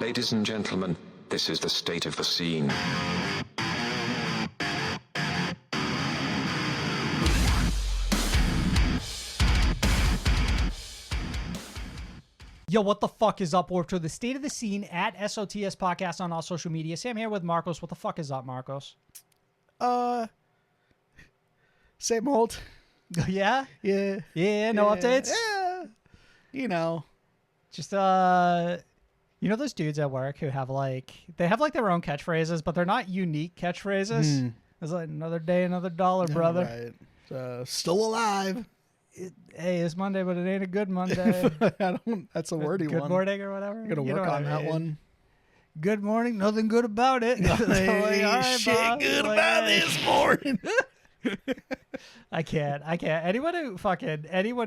Ladies and gentlemen, this is the state of the scene. Yo, what the fuck is up? We're to the state of the scene at SOTS podcast on all social media. Sam here with Marcos. What the fuck is up, Marcos? Same old. Yeah? Yeah. Yeah, no updates? Yeah. You know. Just, you know those dudes at work who have they have their own catchphrases, but they're not unique catchphrases? It's like another day, another dollar, brother. Right. Still alive. Hey, it's Monday, but it ain't a good Monday. That's a wordy good one. Good morning or whatever. I'm going to work on that one. Good morning, nothing good about it. Shit good about this morning. I can't. Anyone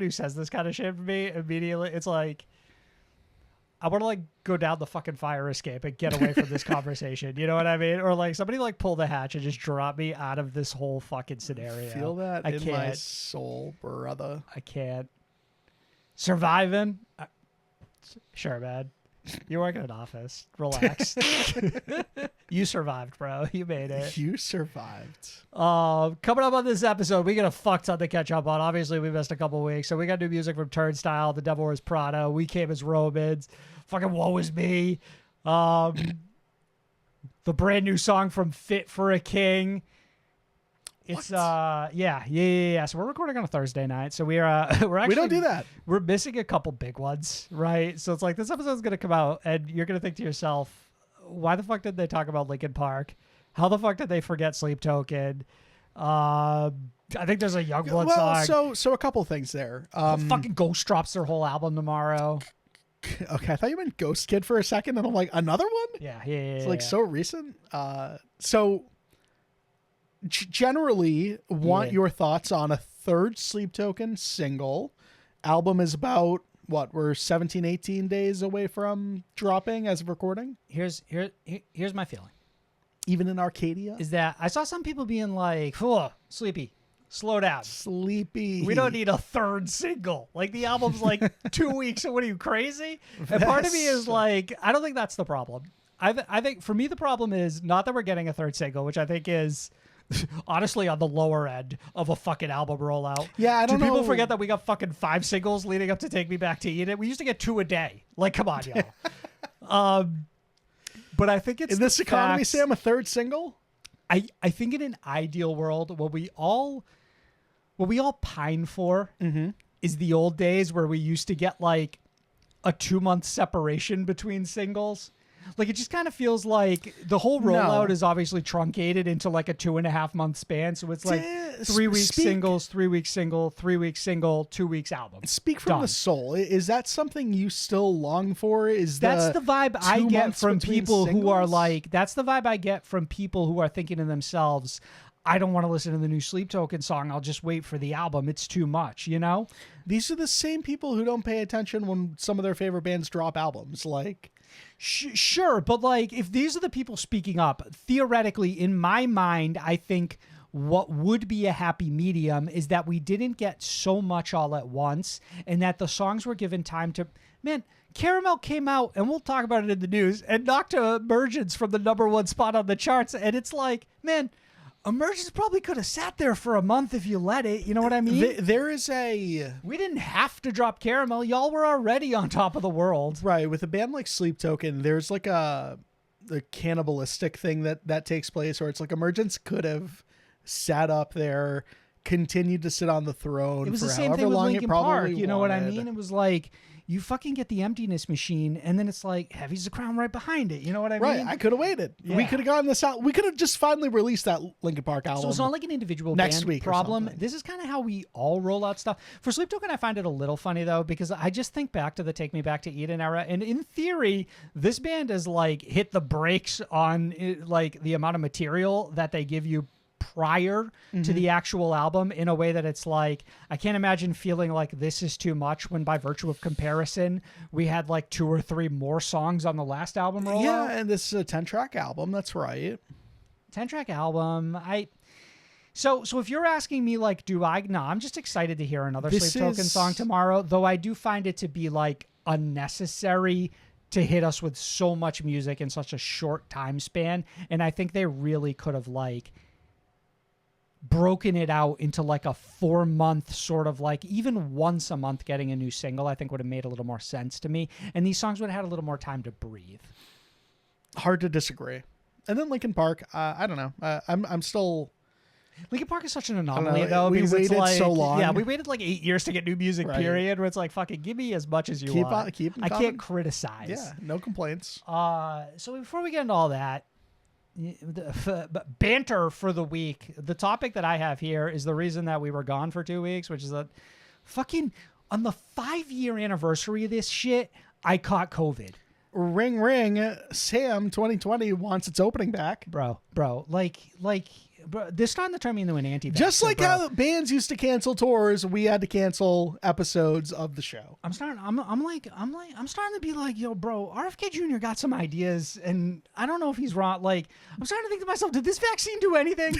who says this kind of shit to me immediately, it's like, I want to go down the fucking fire escape and get away from this conversation. You know what I mean? Or somebody pull the hatch and just drop me out of this whole fucking scenario. Feel that I in can't. my soul, brother. I can't. Surviving? Sure, man. You're working in an office. Relax. You survived, bro. You made it. You survived. Coming up on this episode, we got a fuck ton to catch up on. Obviously, we missed a couple weeks, so we got new music from Turnstile, The Devil Wears Prada, We Came as Romans, fucking Woe Is Me, the brand new song from Fit for a King. It's yeah. So we're recording on a Thursday night. So we're actually we don't do that. We're missing a couple big ones, right? So it's like this episode's gonna come out, and you're gonna think to yourself, why the fuck did they talk about Linkin Park? How the fuck did they forget Sleep Token? I think there's a Youngblood song. So a couple things there. Fucking Ghost drops their whole album tomorrow. Okay, I thought you meant Ghost Kid for a second, and I'm like, another one? Yeah. It's so recent. So generally, want your thoughts on a third Sleep Token single. Album is about what, we're 17, 18 days away from dropping as of recording. Here's my feeling. Even in Arcadia? Is that I saw some people being like, oh, sleepy, slow down. Sleepy. We don't need a third single. The album's 2 weeks. What are you, crazy? And part of me is I don't think that's the problem. I think for me, the problem is not that we're getting a third single, which I think is honestly on the lower end of a fucking album rollout. Yeah, I don't know. Do people forget that we got fucking 5 singles leading up to Take Me Back to Eden? We used to get 2 a day. Come on, y'all. But I think it's in this economy, Sam, a third single? I think in an ideal world, what we all pine for is the old days where we used to get a 2-month separation between singles. It just kind of feels like the whole rollout is obviously truncated into a 2.5 month span. So it's 3 weeks singles, 3 weeks single, 3 weeks single, 2 weeks album. Speak from the soul. Is that something you still long for? That's the vibe I get from people who are that's the vibe I get from people who are thinking to themselves, I don't want to listen to the new Sleep Token song. I'll just wait for the album. It's too much, you know? These are the same people who don't pay attention when some of their favorite bands drop albums. Sure, but if these are the people speaking up, theoretically, in my mind, I think what would be a happy medium is that we didn't get so much all at once and that the songs were given time to... Man, Caramel came out, and we'll talk about it in the news, and knocked Emergence from the #1 spot on the charts, and it's man... Emergence probably could have sat there for a month if you let it. You know what I mean? We didn't have to drop Caramel. Y'all were already on top of the world. Right. With a band like Sleep Token, there's the cannibalistic thing that takes place where it's Emergence could have sat up there, continued to sit on the throne. It was for the same however thing with long Linkin it Park. probably You know what I wanted. mean? It was you fucking get the Emptiness Machine, and then it's Heavy's the Crown right behind it. You know what I mean? Right. I could have waited. Yeah. We could have gotten this out. We could have just finally released that Linkin Park album. So it's not an individual next band week problem. or something. This is kind of how we all roll out stuff. For Sleep Token, I find it a little funny, though, because I just think back to the Take Me Back to Eden era, and in theory, this band has hit the brakes on the amount of material that they give you prior to the actual album in a way that it's I can't imagine feeling this is too much when by virtue of comparison we had 2 or 3 more songs on the last album rollout. Yeah, and this is a 10-track album. That's right. 10-track album. So if you're asking me I'm just excited to hear another Sleep Token song tomorrow, though I do find it to be unnecessary to hit us with so much music in such a short time span. And I think they really could have like broken it out into like a 4-month sort of like even once a month getting a new single. I think would have made a little more sense to me. And these songs would have had a little more time to breathe. Hard to disagree. And then Linkin Park, I don't know. I'm still... Linkin Park is such an anomaly, though. We waited like, so long. Yeah, we waited like 8 years to get new music, period, where it's like, fucking give me as much as you want. Keep them I coming. can't criticize. Yeah, no complaints. So before we get into all that, banter for the week, the topic that I have here is the reason that we were gone for 2 weeks, which is that fucking on the 5-year anniversary of this shit, I caught COVID. Ring, ring. Sam 2020 wants its opening back. Bro, bro, they're starting to turn me into an anti-vaxxer, Just like bro. how bands used to cancel tours, we had to cancel episodes of the show. I'm starting to be like, yo, bro, RFK Jr. got some ideas, and I don't know if he's wrong. Like, I'm starting to think to myself, did this vaccine do anything?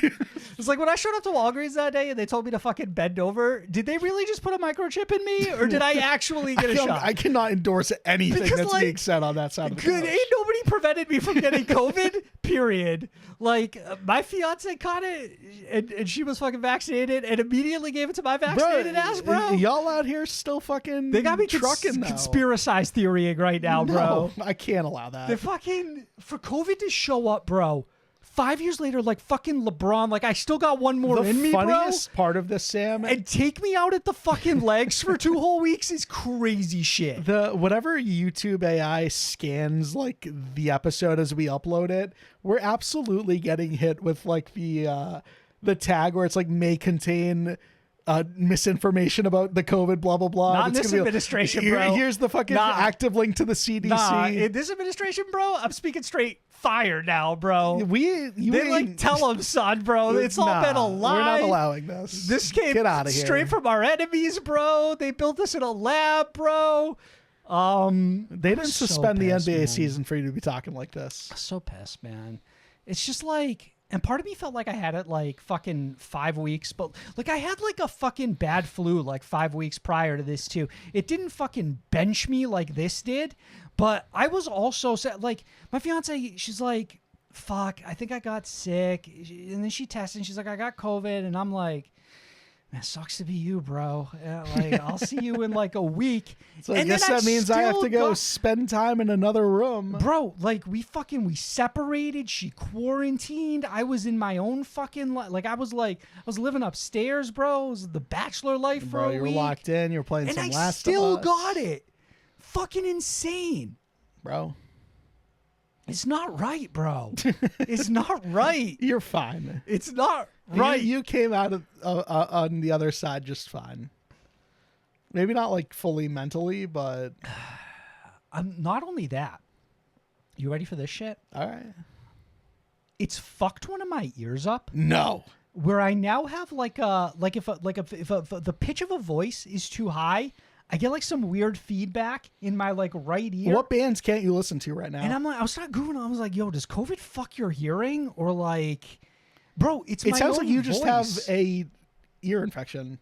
It's like when I showed up to Walgreens that day and they told me to fucking bend over, did they really just put a microchip in me, or did I actually get a shot? I cannot endorse anything Because, that's like, being said on that side of the Good, couch. ain't nobody prevented me from getting COVID, period. Like, my fiance caught it, and she was fucking vaccinated, and immediately gave it to my vaccinated ass, bro. Y'all out here still fucking They got me trucking now. conspiracized theorying right now, bro. No, I can't allow that. They fucking, for COVID to show up, bro, 5 years later, like fucking LeBron, like I still got one more in me, bro. The funniest part of this, Sam, And take me out at the fucking legs for 2 whole weeks is crazy shit. the whatever YouTube AI scans like the episode as we upload it, we're absolutely getting hit with like the tag where it's like may contain misinformation about the COVID, blah blah blah. Not in It's this gonna be administration, bro. Here's the fucking active link to the CDC. Nah, in this administration, bro, I'm speaking straight fire now, bro. They like tell them, son, bro. It's all been a lie. We're not allowing this. This came Get out of here. straight from our enemies, bro. They built this in a lab, bro. They didn't suspend the NBA man. season for you to be talking like this. So pissed, man. It's just like, and part of me felt like I had it like fucking 5 weeks, but like I had like a fucking bad flu like 5 weeks prior to this too. It didn't fucking bench me like this did, but I was also like, my fiance, she's like, fuck, I think I got sick. And then she tested and she's like, I got COVID. And I'm like, man, sucks to be you, bro. Like, I'll see you in like a week. So I guess that means I have to go spend time in another room. Bro, like we separated. She quarantined. I was in my own fucking like I was living upstairs, bro. It was the bachelor life for a you were week. locked in. You were playing And some I Last still of Us. got it. Fucking insane. Bro. It's not right, bro. It's not right. You're fine. It's not right. You came out of on the other side just fine. Maybe not like fully mentally, but Not only that. You ready for this shit? all right. It's fucked one of my ears up. No. Where I now have if the pitch of a voice is too high, I get like some weird feedback in my like right ear. What bands can't you listen to right now? And I'm like, I was starting Googling. I was like, yo, does COVID fuck your hearing? Or like, bro, it my sounds own like you just have voice. a ear infection.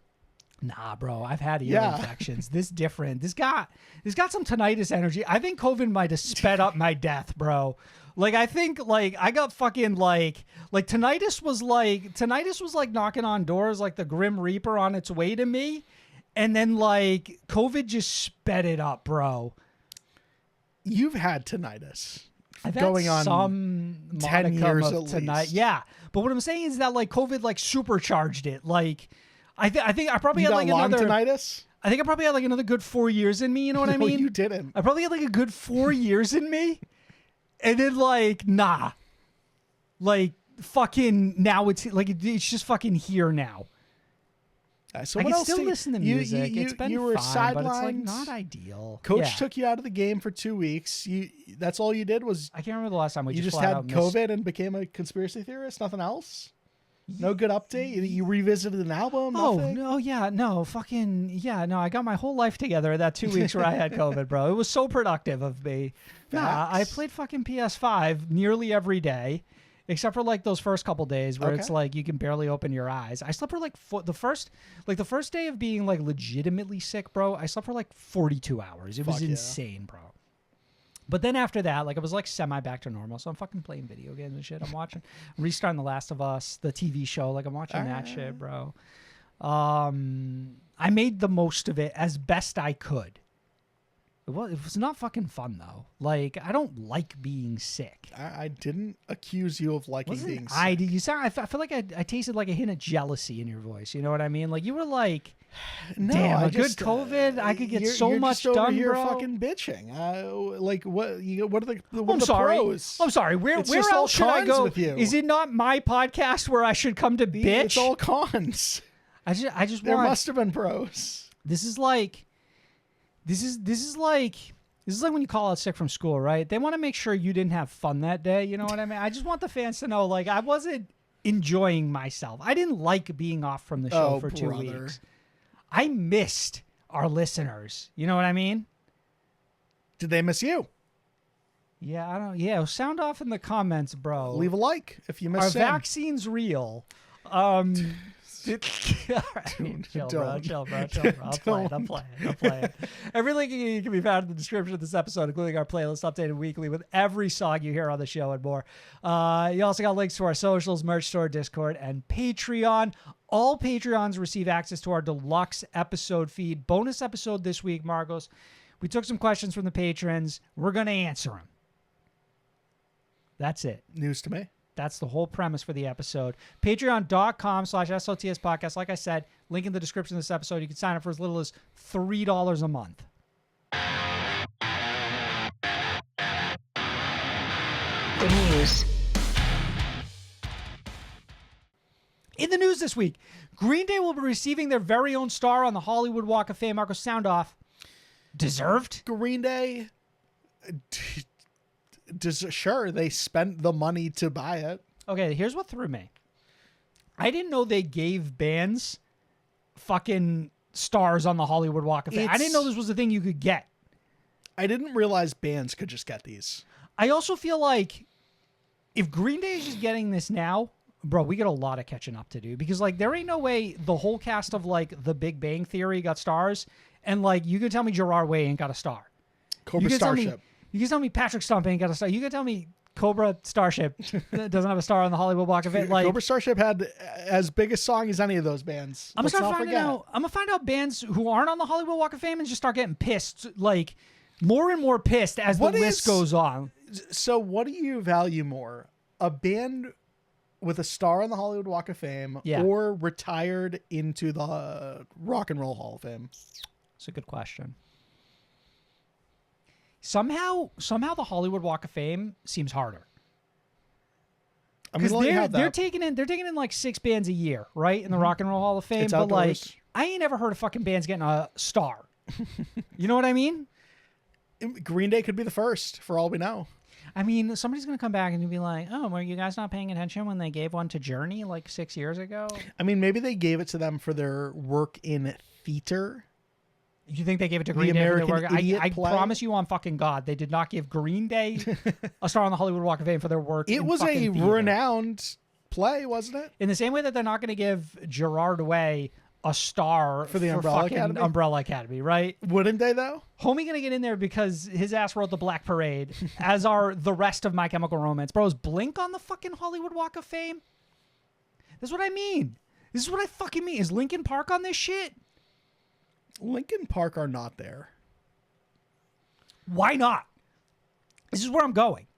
Nah, bro, I've had ear infections. This different. This got some tinnitus energy. I think COVID might have sped up my death, bro. Like I think like I got fucking like tinnitus was like knocking on doors like the Grim Reaper on its way to me. And then like COVID just sped it up, bro. You've had tinnitus. I've going had on some 10 years of at tonight. least. Yeah. But what I'm saying is that like COVID like supercharged it. Like I think I probably You had got like long another tinnitus? I think I probably had like another good 4 years in me, you know what I No, mean? you didn't. I probably had like a good 4 years in me. And then like, nah. Like fucking now it's like it's just fucking here now. So I what can else still listen to music. It's been you were fine, but it's like sidelines. not ideal. Coach took you out of the game for 2 weeks. That's all you did was I can't remember the last time we you just flat had out missed- COVID and became a conspiracy theorist. Nothing else. No good update. You revisited an album. Oh Nothing? no, yeah, no, fucking yeah, no. I got my whole life together that 2 weeks where I had COVID, bro. It was so productive of me. Nah, I Facts. played fucking PS5 nearly every day, except for like those first couple days where Okay. it's like you can barely open your eyes. I slept for like the first day of being like legitimately sick, bro. I slept for like 42 hours. It was Fuck yeah. insane, bro. But then after that, like I was like semi back to normal. So I'm fucking playing video games and shit. I'm restarting The Last of Us, the TV show. Like I'm watching that shit, bro. I made the most of it as best I could. It was not fucking fun though. Like I don't like being sick. I didn't accuse you of liking being sick. You sound. I feel like I tasted like a hint of jealousy in your voice. You know what I mean? Like you were like, no, damn, I a just, good COVID. I could get so you're much just over done, here bro. fucking bitching. Like what? What are the I'm sorry. pros? I'm sorry. Where just all else should I cons go? with you. Is it not my podcast where I should come to bitch? It's all cons. I just There want. must have been pros. This is like when you call out sick from school, right? They want to make sure you didn't have fun that day. You know what I mean? I just want the fans to know, like, I wasn't enjoying myself. I didn't like being off from the show for 2 weeks. I missed our listeners. You know what I mean? Did they miss you? Yeah, I don't. Yeah, sound off in the comments, bro. Leave a like if you missed Are Sam. vaccines real? All right, chill, bro. I'm playing. Every link you can be found in the description of this episode, including our playlist updated weekly with every song you hear on the show and more. You also got links to our socials, merch store, Discord, and Patreon. All Patreons receive access to our deluxe episode feed. Bonus episode this week, Marcos. We took some questions from the patrons. We're going to answer them. That's it. News to me. That's the whole premise for the episode. Patreon.com/SOTS podcast. Like I said, link in the description of this episode. You can sign up for as little as $3 a month. The news. In the news this week, Green Day will be receiving their very own star on the Hollywood Walk of Fame. Marcos, sound off. Deserved? Green Day. Sure, they spent the money to buy it. Okay, here's what threw me. I didn't know they gave bands fucking stars on the Hollywood Walk of Fame. I didn't know this was a thing you could get. I didn't realize bands could just get these. I also feel like if Green Day is just getting this now, bro, we got a lot of catching up to do, because like there ain't no way the whole cast of like The Big Bang Theory got stars, and like you can tell me Gerard Way ain't got a star. Cobra Starship. You can tell me Patrick Stump ain't got a star. You can tell me Cobra Starship doesn't have a star on the Hollywood Walk of Fame. Like Cobra Starship had as big a song as any of those bands. I'm gonna find out bands who aren't on the Hollywood Walk of Fame and just start getting pissed, like more and more pissed as the list goes on. So what do you value more? A band with a star on the Hollywood Walk of Fame, or retired into the Rock and Roll Hall of Fame? It's a good question. Somehow the Hollywood Walk of Fame seems harder. I mean, they're taking in like 6 bands a year, right? In the Rock and Roll Hall of Fame. It's but outdoors. like I ain't ever heard of fucking bands getting a star. You know what I mean? Green Day could be the first, for all we know. I mean, somebody's going to come back and be like, oh, were you guys not paying attention when they gave one to Journey like 6 years ago? I mean, maybe they gave it to them for their work in theater. You think they gave it to Green Day for their work? I promise you on fucking God, they did not give Green Day a star on the Hollywood Walk of Fame for their work. It was a renowned play, wasn't it? In the same way that they're not going to give Gerard Way a star for the Umbrella Academy, right? Wouldn't they though? Homie gonna get in there because his ass wrote the Black Parade, as are the rest of My Chemical Romance. Bro, is Blink on the fucking Hollywood Walk of Fame? That's what I mean. This is what I fucking mean. Is Linkin Park on this shit? Linkin Park are not there. Why not? This is where I'm going.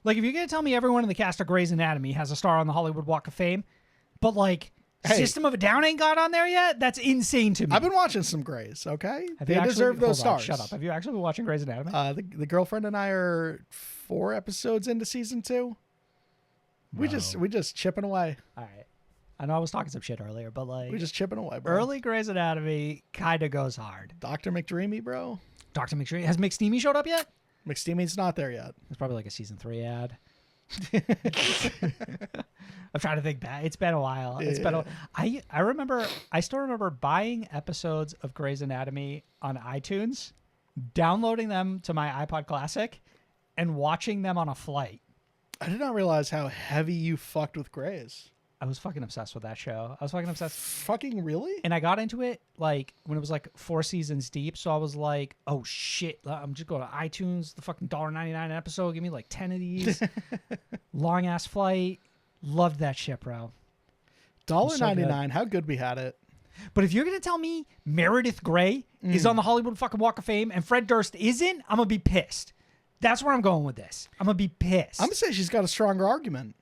Like, if you're gonna tell me everyone in the cast of Grey's Anatomy has a star on the Hollywood Walk of Fame, but like System of a Down ain't got on there yet, that's insane to me. I've been watching some Greys, okay? They deserve those stars. Shut up. Have you actually been watching Grey's Anatomy? The girlfriend and I are 4 episodes into season 2. We just chipping away. All right. I know I was talking some shit earlier, but like... We're just chipping away, bro. Early Grey's Anatomy kind of goes hard. Dr. McDreamy, bro. Dr. McDreamy. Has McSteamy showed up yet? McSteamy's not there yet. It's probably like a season 3 ad. I'm trying to think back. It's been a while. It's been I still remember buying episodes of Grey's Anatomy on iTunes, downloading them to my iPod Classic, and watching them on a flight. I did not realize how heavy you fucked with Greys. I was fucking obsessed with that show. I was fucking obsessed. Fucking really? And I got into it like when it was like 4 seasons deep. So I was like, oh shit, I'm just going to iTunes, the fucking $1.99 episode. Give me like 10 of these. Long ass flight. Loved that shit, bro. $1.99. How good we had it. But if you're going to tell me Meredith Grey is on the Hollywood fucking Walk of Fame and Fred Durst isn't, I'm going to be pissed. That's where I'm going with this. I'm going to be pissed. I'm going to say she's got a stronger argument.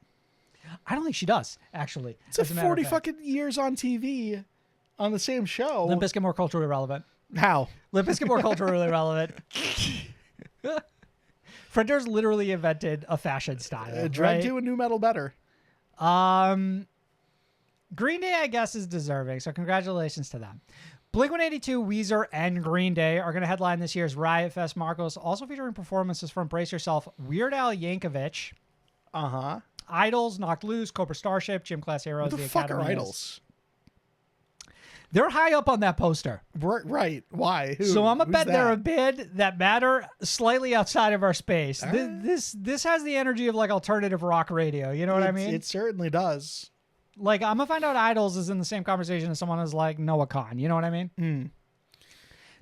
I don't think she does, actually. It's a 40 fucking years on TV on the same show. Limp Bizkit more culturally relevant. How? Limp Bizkit more culturally relevant. Fred Durst literally invented a fashion style. Drag to a new metal better. Green Day, I guess, is deserving, so congratulations to them. Blink-182, Weezer, and Green Day are going to headline this year's Riot Fest. Marcos, also featuring performances from Brace Yourself, Weird Al Yankovic, Idols, Knocked Loose, Cobra Starship, Gym Class Heroes. What the fuck are Idols? They're high up on that poster. Right. Why? So I'm going to bet that? they're a bid that matter slightly outside of our space. This has the energy of like alternative rock radio. You know what I mean? It certainly does. Like, I'm going to find out Idols is in the same conversation as someone who's like Noah Khan. You know what I mean?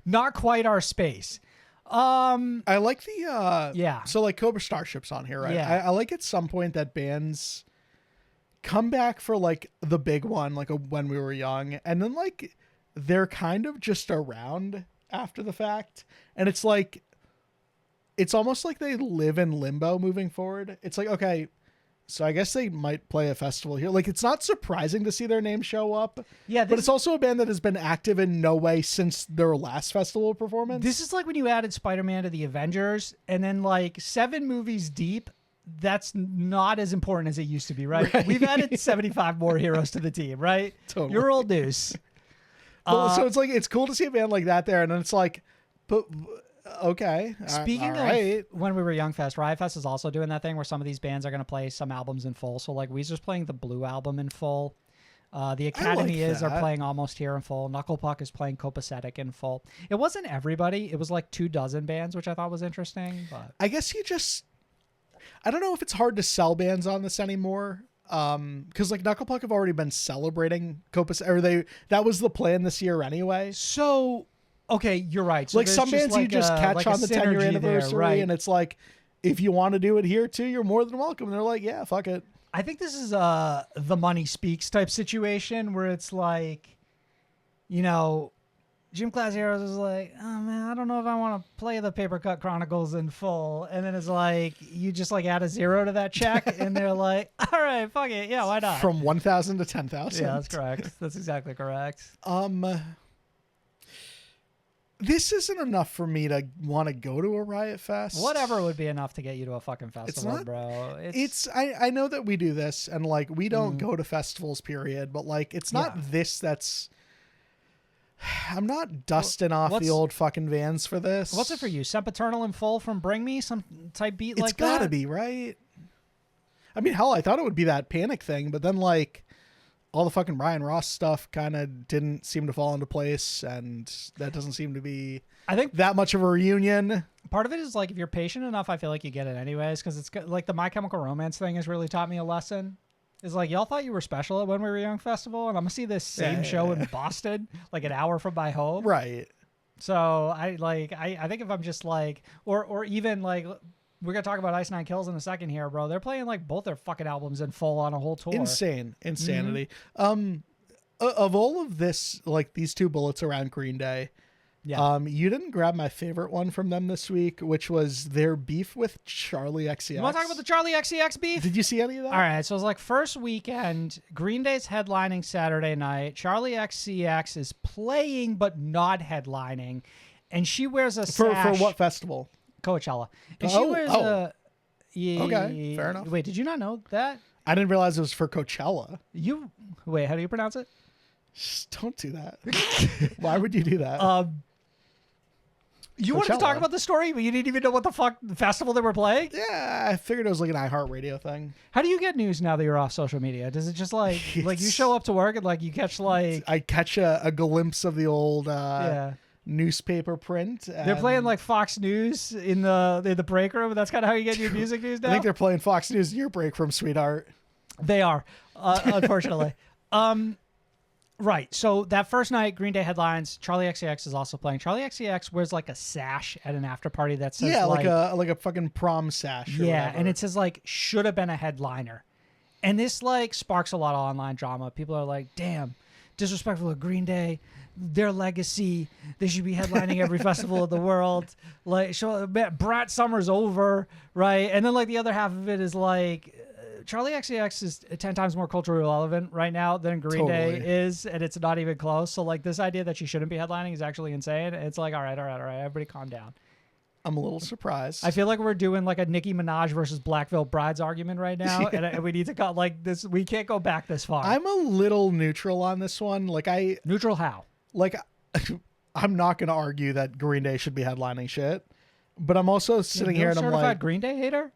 Not quite our space. I like the yeah. So like Cobra Starship's on here, right? Yeah. I like at some point that bands come back for like the big one, like when we were young, and then like they're kind of just around after the fact, and it's like it's almost like they live in limbo moving forward. It's like, okay, so I guess they might play a festival here. Like, it's not surprising to see their name show up. Yeah, but it's also a band that has been active in no way since their last festival performance. This is like when you added Spider-Man to the Avengers, and then like 7 movies deep, that's not as important as it used to be, right? We've added 75 more heroes to the team, right? Totally. You're old news. So it's like, it's cool to see a band like that there, and then it's like, but okay. Speaking of when we were Young Fest, Riot Fest is also doing that thing where some of these bands are going to play some albums in full. So like Weezer's playing the Blue album in full. The Academy are playing Almost Here in full. Knuckle Puck is playing Copacetic in full. It wasn't everybody. It was like 24 bands, which I thought was interesting. But I guess I don't know if it's hard to sell bands on this anymore. Because like Knuckle Puck have already been celebrating Copacetic, that was the plan this year anyway. So okay, you're right. So like some bands you just catch like on the 10-year anniversary, there, right? And it's like, if you want to do it here too, you're more than welcome. And they're like, yeah, fuck it. I think this is the money speaks type situation where it's like, you know, Gym Class Heroes is like, oh man, I don't know if I want to play the Paper Cut Chronicles in full. And then it's like, you just like add a 0 to that check and they're like, all right, fuck it. Yeah, why not? From 1,000 to 10,000. Yeah, that's correct. That's exactly correct. This isn't enough for me to want to go to a Riot Fest. Whatever would be enough to get you to a fucking festival, bro. I know that we do this and like we don't go to festivals, period, but like it's not this that's I'm not dusting off the old fucking Vans for this. What's it for you? Sempiternal in full from Bring Me? Some type beat like that? It's gotta be, right? I mean, hell, I thought it would be that Panic thing, but then like all the fucking Brian Ross stuff kind of didn't seem to fall into place, and that doesn't seem to be, I think, that much of a reunion. Part of it is like if you're patient enough, I feel like you get it anyways, because it's like the My Chemical Romance thing has really taught me a lesson. It's like, y'all thought you were special at When We Were Young Festival, and I'm gonna see this same show in Boston, like an hour from my home. Right. So I think if I'm just like, or even like, we're going to talk about Ice Nine Kills in a second here, bro. They're playing like both their fucking albums in full on a whole tour. Insanity. Of all of this, like these 2 bullets around Green Day, you didn't grab my favorite one from them this week, which was their beef with Charli XCX. You want to talk about the Charli XCX beef? Did you see any of that? All right, so it's like first weekend, Green Day's headlining Saturday night. Charli XCX is playing but not headlining, and she wears a sash. For what festival? Coachella. And she wears a... Yeah, okay, fair enough. Wait, did you not know that? I didn't realize it was for Coachella. Wait, how do you pronounce it? Just don't do that. Why would you do that? You wanted to talk about the story, but you didn't even know what the fuck festival they were playing? Yeah, I figured it was like an iHeartRadio thing. How do you get news now that you're off social media? Does it just like you show up to work and like you catch like... I catch a glimpse of the old... newspaper print. They're playing like Fox News in the break room. That's kind of how you get your music news now. I think they're playing Fox News in your break room, sweetheart. They are, unfortunately. Right. So that first night, Green Day headlines. Charli XCX is also playing. Charli XCX wears like a sash at an after party that says like a fucking prom sash. Or whatever. and it says like should have been a headliner, and this like sparks a lot of online drama. People are like, damn, disrespectful of Green Day, their legacy. They should be headlining every festival of the world. Like, Brat Summer's over, right? And then like the other half of it is like, Charli XCX is 10 times more culturally relevant right now than Green Day is, and it's not even close. So like this idea that she shouldn't be headlining is actually insane. It's like, all right, everybody calm down. I'm a little surprised. I feel like we're doing like a Nicki Minaj versus Black Veil Brides argument right now, and we need to cut like this. We can't go back this far. I'm a little neutral on this one. Neutral how? Like, I'm not going to argue that Green Day should be headlining shit, but I'm also sitting here and I'm certified like, Green Day hater.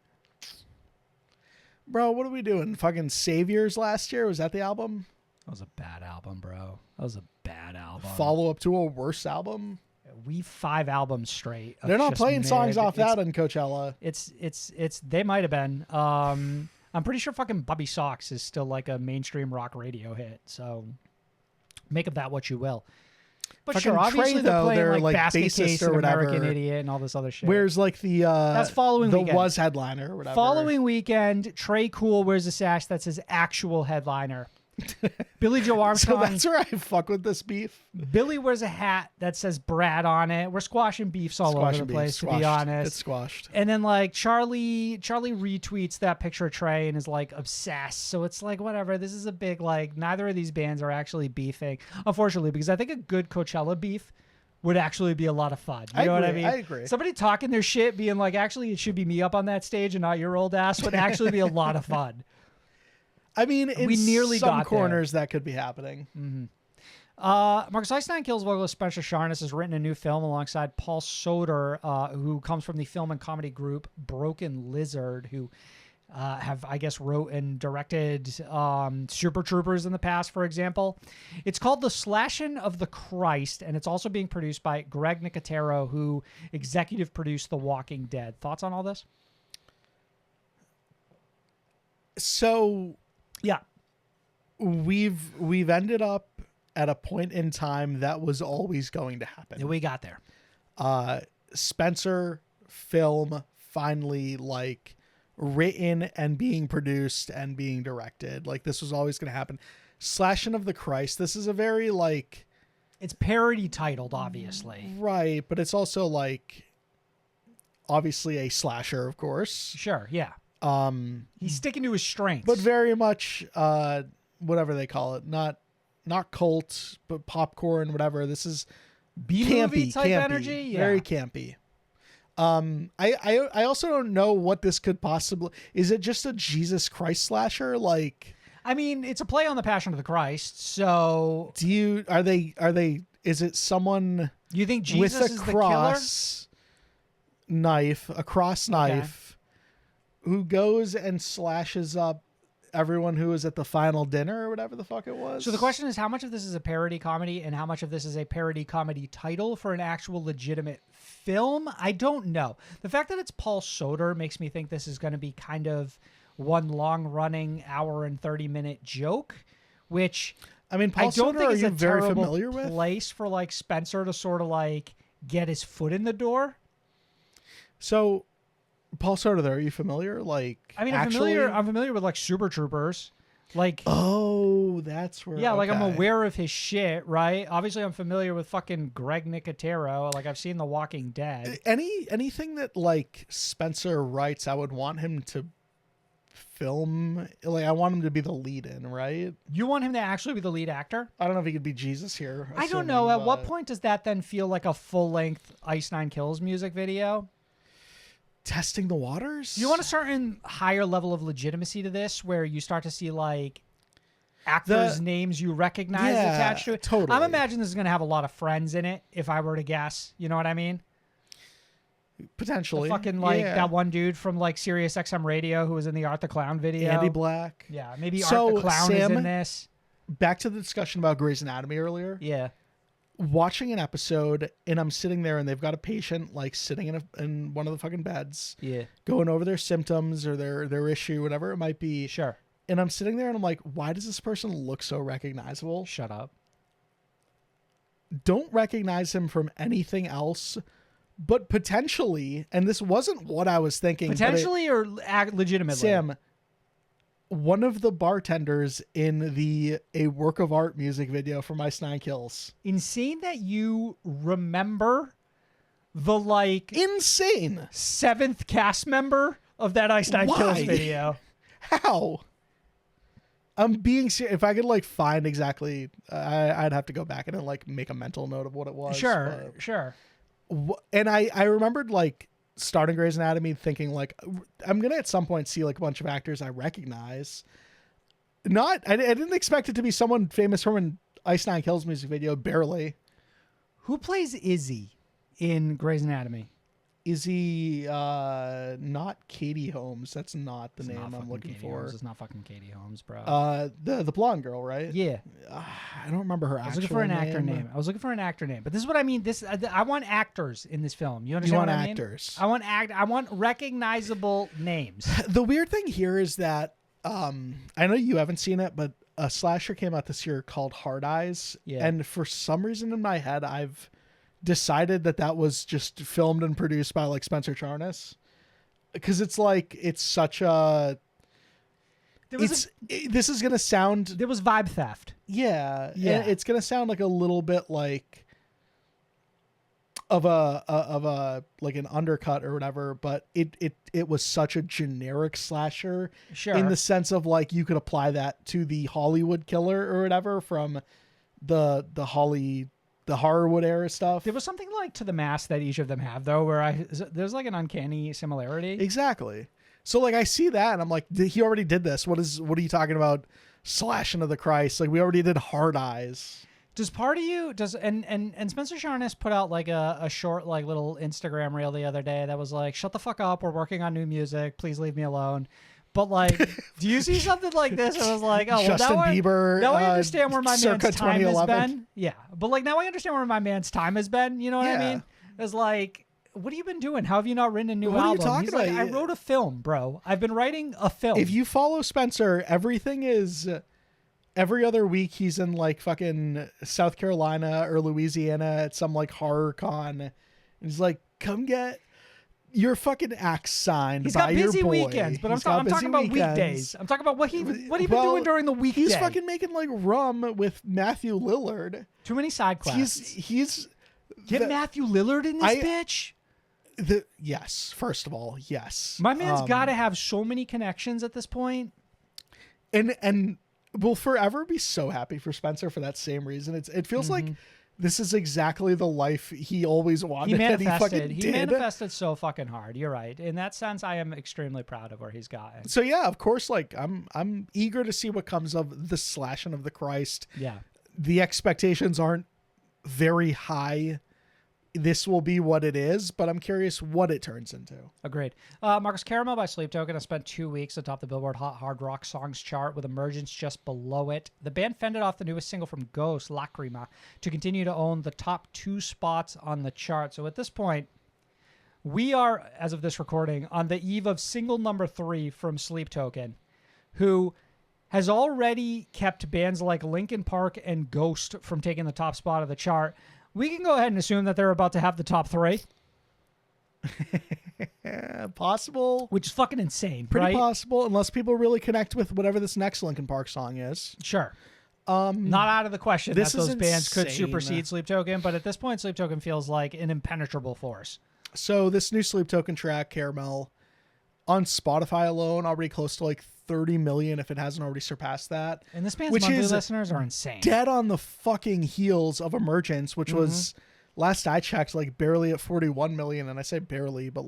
Bro, what are we doing? Fucking Saviors last year? Was that the album? That was a bad album, bro. That was a bad album. Follow up to a worse album? We 5 albums straight. They're not playing songs off that in Coachella. It's they might have been. I'm pretty sure fucking Bobby Socks is still like a mainstream rock radio hit. So make of that what you will. But fucking sure, obviously Trey, they're though, playing they're like like Basket bassist Case or and whatever. American Idiot and all this other shit. Where's like the that's following weekend. was headliner or whatever. Following weekend, Trey Cool wears a sash that says actual headliner. Billy Joe Armstrong. So that's where I fuck with this beef. Billy wears a hat that says Brad on it. We're squashing beefs all over the place, to be honest. It's squashed. And then like Charli retweets that picture of Trey and is like obsessed. So it's like whatever. This is a big like neither of these bands are actually beefing, unfortunately, because I think a good Coachella beef would actually be a lot of fun. You know what I mean? I agree. Somebody talking their shit, being like, actually, it should be me up on that stage and not your old ass would actually be a lot of fun. I mean, in we nearly some got corners that could be happening. Mm-hmm. Marcus Ice9 Kills vocalist Spencer Charnas has written a new film alongside Paul Soter, who comes from the film and comedy group Broken Lizard, who have, I guess, wrote and directed Super Troopers in the past, for example. It's called The Slashing of the Christ, and it's also being produced by Greg Nicotero, who executive produced The Walking Dead. Thoughts on all this? So, yeah, we've ended up at a point in time that was always going to happen. We got there. Spencer film finally like written and being produced and being directed. Like this was always going to happen. Slashing of the Christ. This is a very like it's parody titled, obviously. Right, but it's also like obviously a slasher, of course. Sure, yeah. He's sticking to his strengths. But very much whatever they call it. Not cult, but popcorn, whatever. This is B-movie type energy. Yeah. Very campy. I also don't know what this could possibly. Is it just a Jesus Christ slasher? Like, I mean, it's a play on the Passion of the Christ. So, are they? Is it someone? You think Jesus with a is cross the killer? Knife, a cross knife, who goes and slashes up everyone who was at the final dinner or whatever the fuck it was? So the question is, how much of this is a parody comedy and how much of this is a parody comedy title for an actual legitimate film? I don't know. The fact that it's Paul Soter makes me think this is going to be kind of one long-running hour and 30-minute joke, which I mean, Paul I don't Soter, think are is you a very terrible familiar with? place for like Spencer to sort of like get his foot in the door. So, Paul Soter, are you familiar? Like, I mean, actually? I'm familiar with like Super Troopers. Like, oh, that's where. Yeah, like I'm okay. aware of his shit, right? Obviously, I'm familiar with fucking Greg Nicotero. Like, I've seen The Walking Dead. Anything that like Spencer writes, I would want him to film. Like, I want him to be the lead in, right? You want him to actually be the lead actor? I don't know if he could be Jesus here. I don't know. At what point does that then feel like a full-length Ice9 Kills music video? Testing the waters? You want a certain higher level of legitimacy to this where you start to see like actors' names you recognize attached to it? Totally. I'm imagining this is going to have a lot of friends in it, if I were to guess. You know what I mean? Potentially. The fucking like that one dude from like Sirius XM Radio who was in the Art the Clown video. Andy Black. Yeah, maybe So, Art the Clown is Sam, in this. Back to the discussion about Grey's Anatomy earlier. Yeah. Watching an episode and I'm sitting there and they've got a patient like sitting in one of the fucking beds. Yeah. Going over their symptoms or their issue, whatever it might be. Sure. And I'm sitting there and I'm like, why does this person look so recognizable? Shut up. Don't recognize him from anything else, but potentially, and this wasn't what I was thinking. Potentially or legitimately? Sam, one of the bartenders in a work of art music video from Ice Nine Kills. Insane that you remember the insane 7th cast member of that Ice Nine Kills video. How? I'm being serious. If I could find exactly, I'd have to go back and make a mental note of what it was. Sure. And I remembered starting Grey's Anatomy thinking I'm gonna at some point see a bunch of actors I recognize. I didn't expect it to be someone famous from an Ice Nine Kills music video. Barely. Who plays Izzy in Grey's Anatomy? Izzy, not Katie Holmes. That's not the name I'm looking for. It's not fucking Katie Holmes, bro. The blonde girl, right? Yeah. I don't remember her. I was looking for an actor name. But this is what I mean. I want actors in this film. You understand? You want what I mean? actors. I want recognizable names. The weird thing here is that I know you haven't seen it, but a slasher came out this year called Hard Eyes, and for some reason in my head, I've decided that was just filmed and produced by Spencer Charnas, because it's such a this is gonna sound, there was vibe theft. Yeah. It's gonna sound a little bit of an undercut or whatever, but it was such a generic slasher, in the sense of you could apply that to the Hollywood killer or whatever from the Horrorwood era stuff. There was something to the mask that each of them have, though, where there's an uncanny similarity. Exactly. So I see that and I'm like, he already did this. What are you talking about? Slashing of the Christ. We already did Hard Eyes. Does part of you and Spencer Charnas put out a short little Instagram reel the other day that was shut the fuck up, we're working on new music, please leave me alone. But do you see something like this? I was like, oh, Justin Bieber. Now I understand where my man's time has been. Yeah, but now I understand where my man's time has been. You know what I mean? It's what have you been doing? How have you not written a new album? What are you talking about? I wrote a film, bro. I've been writing a film. If you follow Spencer, everything is every other week he's in fucking South Carolina or Louisiana at some horror con. And he's come get your fucking axe signed. He's by got busy your boy. weekends, but I'm talking about weekdays. I'm talking about what he been doing during the weekday. He's fucking making rum with Matthew Lillard. Too many side quests. He's get Matthew Lillard in this bitch. Yes, first of all, yes. My man's got to have so many connections at this point. And we'll forever be so happy for Spencer for that same reason. It feels like this is exactly the life he always wanted. He manifested so fucking hard. You're right. In that sense, I am extremely proud of where he's gotten. So yeah, of course, I'm eager to see what comes of the slashing of the Christ. Yeah. The expectations aren't very high. This will be what it is, but I'm curious what it turns into. Agreed. Marcus, Caramel by Sleep Token has spent 2 weeks atop the Billboard Hot Hard Rock Songs chart, with Emergence just below it. The band fended off the newest single from Ghost, Lacrima, to continue to own the top 2 spots on the chart. So at this point, we are, as of this recording, on the eve of single number 3 from Sleep Token, who has already kept bands like Linkin Park and Ghost from taking the top spot of the chart. We can go ahead and assume that they're about to have the top 3. Possible. Which is fucking insane, Pretty right? possible, unless people really connect with whatever this next Linkin Park song is. Sure. Not out of the question that those bands could insane. supersede Sleep Token, but at this point, Sleep Token feels like an impenetrable force. So this new Sleep Token track, Caramel, on Spotify alone, already close to 30 million if it hasn't already surpassed that. And this band's monthly listeners are insane. Dead on the fucking heels of Emergence, which was, last I checked, barely at 41 million. And I say barely, but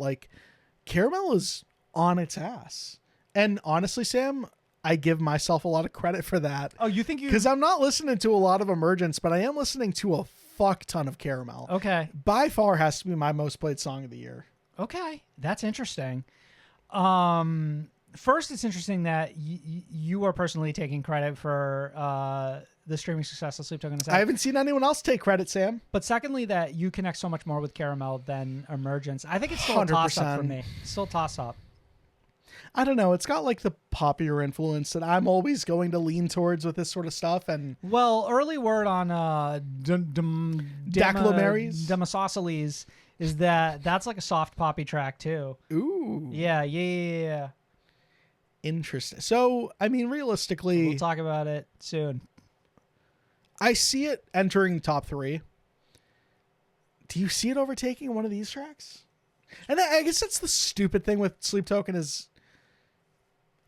Caramel is on its ass. And honestly, Sam, I give myself a lot of credit for that. Oh, you think you... Because I'm not listening to a lot of Emergence, but I am listening to a fuck ton of Caramel. Okay. By far has to be my most played song of the year. Okay. That's interesting. First, it's interesting that you are personally taking credit for the streaming success of Sleep Token. I haven't seen anyone else take credit, Sam. But secondly, that you connect so much more with Caramel than Emergence. I think it's still a toss-up for me. Still a toss-up. I don't know. It's got like the popular influence that I'm always going to lean towards with this sort of stuff. And Well, early word on Declamaries? Demasosceles is that that's like a soft poppy track too. ooh, Yeah. interesting. So, I mean, realistically, We'll talk about it soon. I see it entering top 3. Do you see it overtaking one of these tracks? And I guess that's the stupid thing with Sleep Token is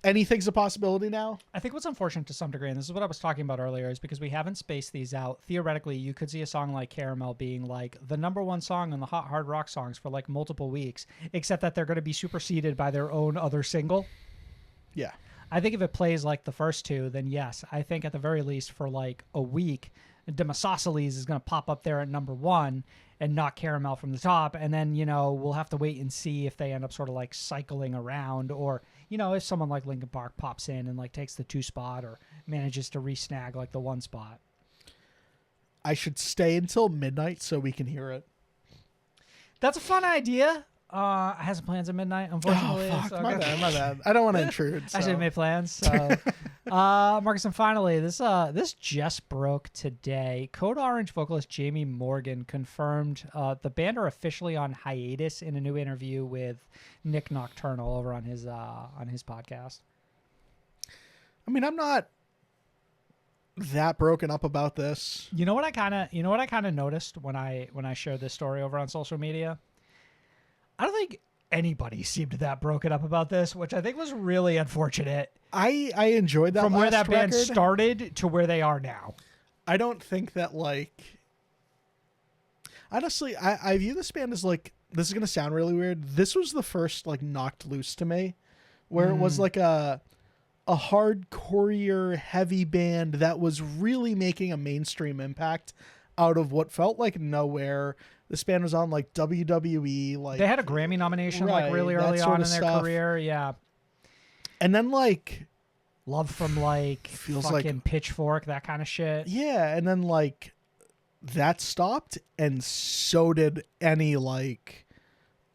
anything's a possibility now. I think what's unfortunate to some degree, and this is what I was talking about earlier, is because we haven't spaced these out. Theoretically, you could see a song like Caramel being like the #1 song on the Hot Hard Rock songs for like multiple weeks, except that they're going to be superseded by their own other single. Yeah. I think if it plays like the first two, then yes. I think at the very least for like a week, Demasosceles is going to pop up there at #1 and knock Caramel from the top. And then, we'll have to wait and see if they end up sort of like cycling around, or, if someone like Linkin Park pops in and like takes the 2 spot or manages to re-snag like the 1 spot. I should stay until midnight so we can hear it. That's a fun idea. I had some plans at midnight, unfortunately. Oh, fuck. so- My bad. I don't want to intrude. I should so. have made plans. So. Marcus, and finally, this just broke today. Code Orange vocalist Jamie Morgan confirmed the band are officially on hiatus in a new interview with Nick Nocturnal over on his podcast. I mean, I'm not that broken up about this. You know what I kind of noticed when I shared this story over on social media? I don't think anybody seemed that broken up about this, which I think was really unfortunate. I enjoyed that from where last that band record. started to where they are now. I don't think that honestly, I view this band as like, this is going to sound really weird. This was the first like Knocked Loose to me, where it was like a hardcore heavy band that was really making a mainstream impact out of what felt like nowhere. This band was on like WWE, like They had a Grammy nomination right, like really that early sort on of in their stuff. career. Yeah. And then like Love from like Feels fucking like- Pitchfork, that kind of shit. yeah, and then like that stopped, and so did any like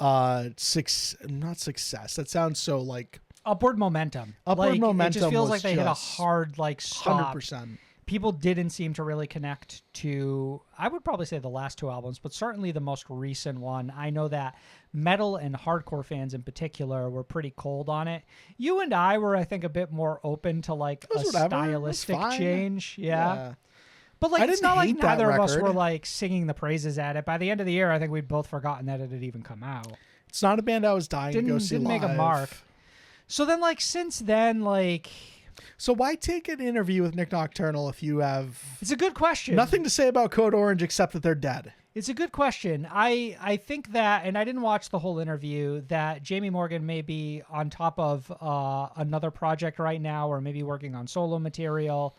not success. That sounds so like Upward momentum. Upward It momentum just feels was like they hit a just hard like stop. 100%. People didn't seem to really connect to, I would probably say the last 2 albums, but certainly the most recent one. I know that metal and hardcore fans in particular were pretty cold on it. You and I were, I think, a bit more open to like It a was whatever. It was stylistic fine. change. Yeah. But I like, it's didn't not like hate that neither of us record. were like singing the praises at it. By the end of the year, I think we'd both forgotten that it had even come out. It's not a band I was dying to go see Didn't make a live. mark. So then, like, since then, like, So why take an interview with Nick Nocturnal if you have it's a good question. nothing to say about Code Orange except that they're dead? It's a good question. I think that, and I didn't watch the whole interview, that Jamie Morgan may be on top of another project right now, or maybe working on solo material.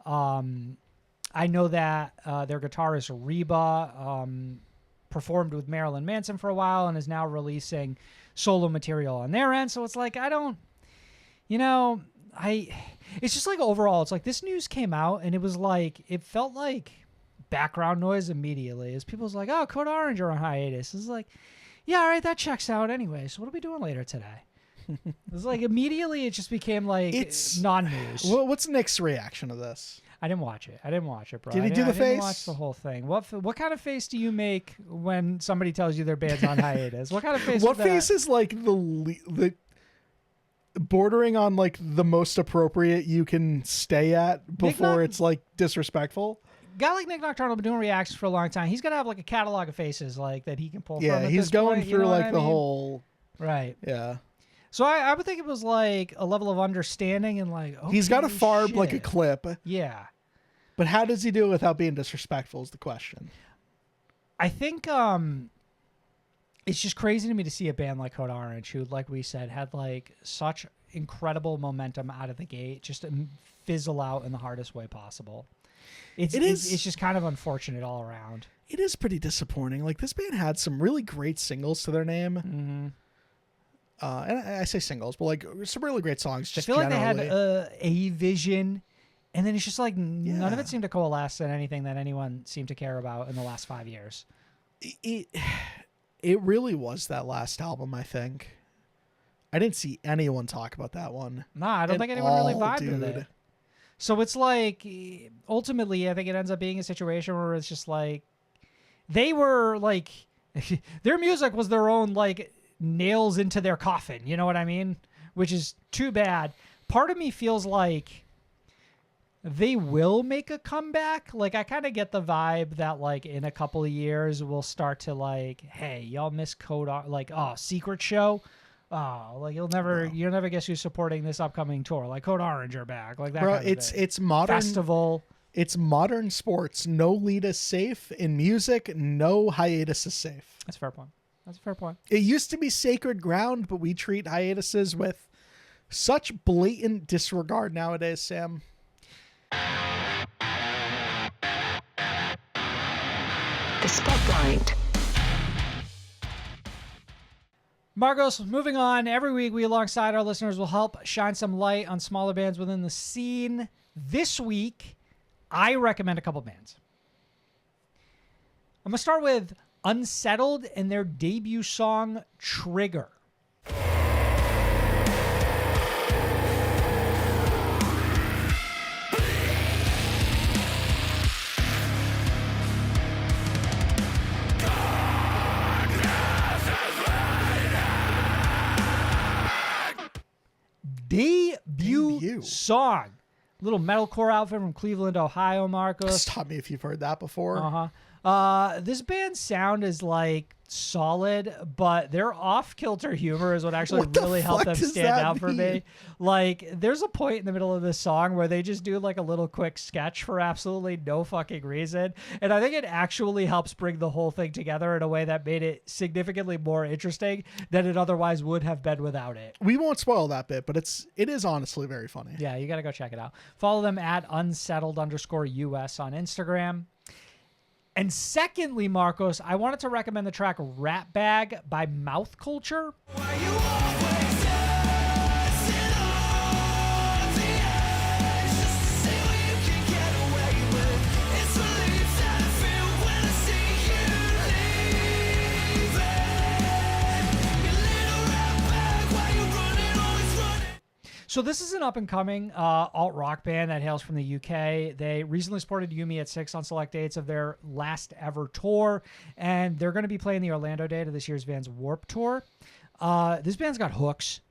I know that their guitarist Reba performed with Marilyn Manson for a while and is now releasing solo material on their end. So it's like, I don't, it's just like overall, it's like this news came out and it was like, it felt like background noise immediately as people's like, oh, Code Orange are on hiatus. It's like, yeah, all right, that checks out anyway. So what are we doing later today? It's like immediately it just became like It's non-news. Well, what's Nick's reaction to this? I didn't watch it, bro. Did he do the I didn't face? watch the whole thing. What kind of face do you make when somebody tells you their band's on hiatus? What kind of face? What was that? face is like the bordering on like the most appropriate you can stay at before Noc- it's like disrespectful? Guy like Nick Nocturnal been doing reactions for a long time. He's gonna have like a catalog of faces like that he can pull from. Yeah, at he's this going point, you through know like what I the mean? whole Right. yeah. So I would think it was like a level of understanding and like He's got to okay, farb like a shit. clip, Yeah. but how does he do it without being disrespectful is the question. I think it's just crazy to me to see a band like Code Orange, who, like we said, had like such incredible momentum out of the gate, just fizzle out in the hardest way possible. It's just kind of unfortunate all around. It is pretty disappointing. Like this band had some really great singles to their name. Mm-hmm. And I say singles, but like some really great songs. I Just feel like they had generally. a vision, and then it's just like none of it seemed to coalesce in anything that anyone seemed to care about in the last 5 years. It really was that last album, I think. I didn't see anyone talk about that one. Nah, I don't at think anyone really all, vibed with dude. it. So it's like, ultimately, I think it ends up being a situation where it's just like, they were like, their music was their own like nails into their coffin. You know what I mean? Which is too bad. Part of me feels like they will make a comeback. Like, I kind of get the vibe that like in a couple of years we'll start to like, hey, y'all miss Code like, oh, Secret Show. Oh, like you'll never guess who's supporting this upcoming tour. Like Code Orange are back. Like that. Bro, kind of thing. it's modern Festival. It's modern sports. No lead is safe. In music, no hiatus is safe. That's a fair point. That's a fair point. It used to be sacred ground, but we treat hiatuses with such blatant disregard nowadays, Sam. The Spotlight. Marcos, moving on. Every week, we, alongside our listeners, will help shine some light on smaller bands within the scene. This week, I recommend a couple bands. I'm going to start with Unsettled and their debut song, Trigger. Debut song. Little metalcore outfit from Cleveland, Ohio, Marcos. Stop me if you've heard that before. This band's sound is like solid, but their off-kilter humor is what actually What the really helped fuck them does stand that out for mean? me. Like, there's a point in the middle of this song where they just do like a little quick sketch for absolutely no fucking reason. And I think it actually helps bring the whole thing together in a way that made it significantly more interesting than it otherwise would have been without it. We won't spoil that bit, but it is honestly very funny. Yeah, you got to go check it out. Follow them at unsettled_US on Instagram. And secondly, Marcos, I wanted to recommend the track Rat Bag by Mouth Culture. So this is an up-and-coming alt-rock band that hails from the UK. They recently supported Yumi at 6 on select dates of their last ever tour, and they're going to be playing the Orlando date of this year's Vans Warped Tour. This band's got hooks.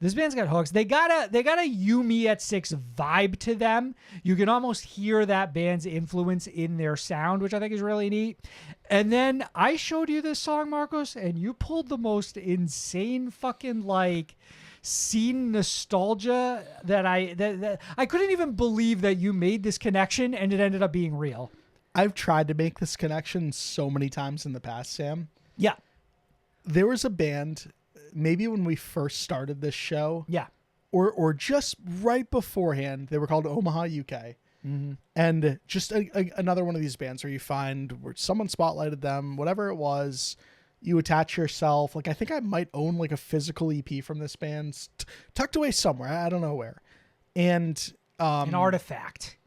They got a Yumi at 6 vibe to them. You can almost hear that band's influence in their sound, which I think is really neat. And then I showed you this song, Marcos, and you pulled the most insane fucking like scene nostalgia that I couldn't even believe that you made this connection and it ended up being real. I've tried to make this connection so many times in the past, Sam. Yeah. There was a band, maybe when we first started this show. Yeah. Or just right beforehand, they were called Omaha, UK. Mm-hmm. And just another one of these bands where you find where someone spotlighted them, whatever it was, you attach yourself. Like, I think I might own like a physical EP from this band tucked away somewhere. I don't know where. And an artifact.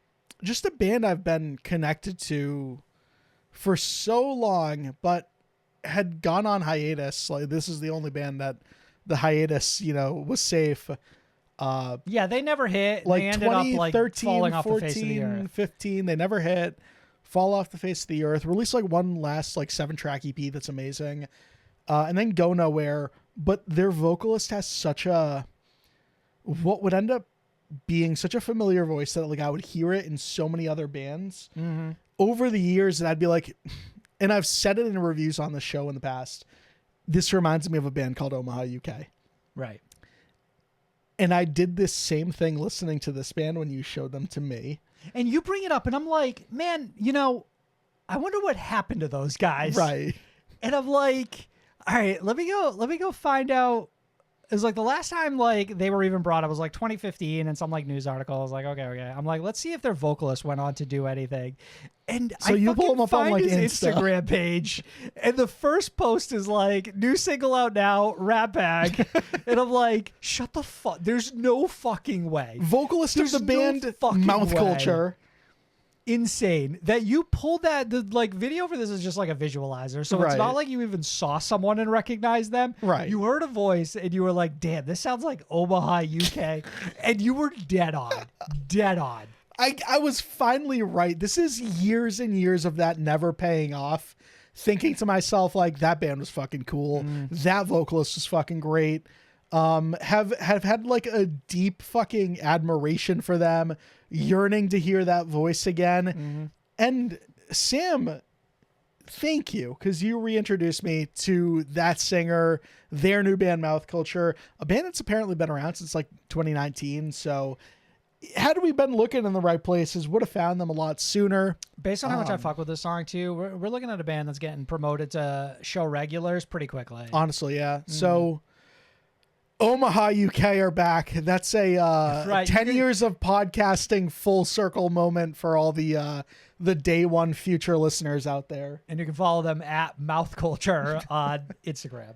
Just a band I've been connected to for so long, but had gone on hiatus. Like, this is the only band that the hiatus, was safe. Yeah, they never hit. Like they ended up like 2013, falling off 14, the face of the earth. 15, they never hit. Fall off the face of the earth. Release like one last like 7-track EP that's amazing, and then go nowhere. But their vocalist has such what would end up being such a familiar voice that like I would hear it in so many other bands over the years, and I'd be like, and I've said it in reviews on the show in the past. This reminds me of a band called Omaha, UK. Right. And I did this same thing listening to this band when you showed them to me. And you bring it up, and I'm like, man, I wonder what happened to those guys. Right. And I'm like, all right, let me go find out. It was like the last time like they were even brought up was like 2015 and some like news article. I was like, okay. I'm like, let's see if their vocalist went on to do anything. And so you pull them up on like his Insta. Instagram page, and the first post is like, new single out now, Rat Bag. And I'm like, shut the fuck. There's no fucking way. Vocalist There's of the band no fucking Mouth way. Culture insane that you pulled that. The like video for this is just like a visualizer, so it's Right. not like you even saw someone and recognized them. Right. You heard a voice and you were like, "Damn, this sounds like Omaha, UK," and you were dead on, dead on. I was finally right. This is years and years of that never paying off. Thinking to myself, like, that band was fucking cool. That vocalist was fucking great. Have had like a deep fucking admiration for them, yearning to hear that voice again. And Sam, thank you, because you reintroduced me to that singer, their new band Mouth Culture, a band that's apparently been around since like 2019. So had we been looking in the right places, would have found them a lot sooner. Based on how much I fuck with this song too, we're looking at a band that's getting promoted to show regulars pretty quickly. Honestly, yeah. So Omaha, UK are back. That's a Right. 10 years of podcasting full circle moment for all the day one future listeners out there. And you can follow them at Mouth Culture on Instagram.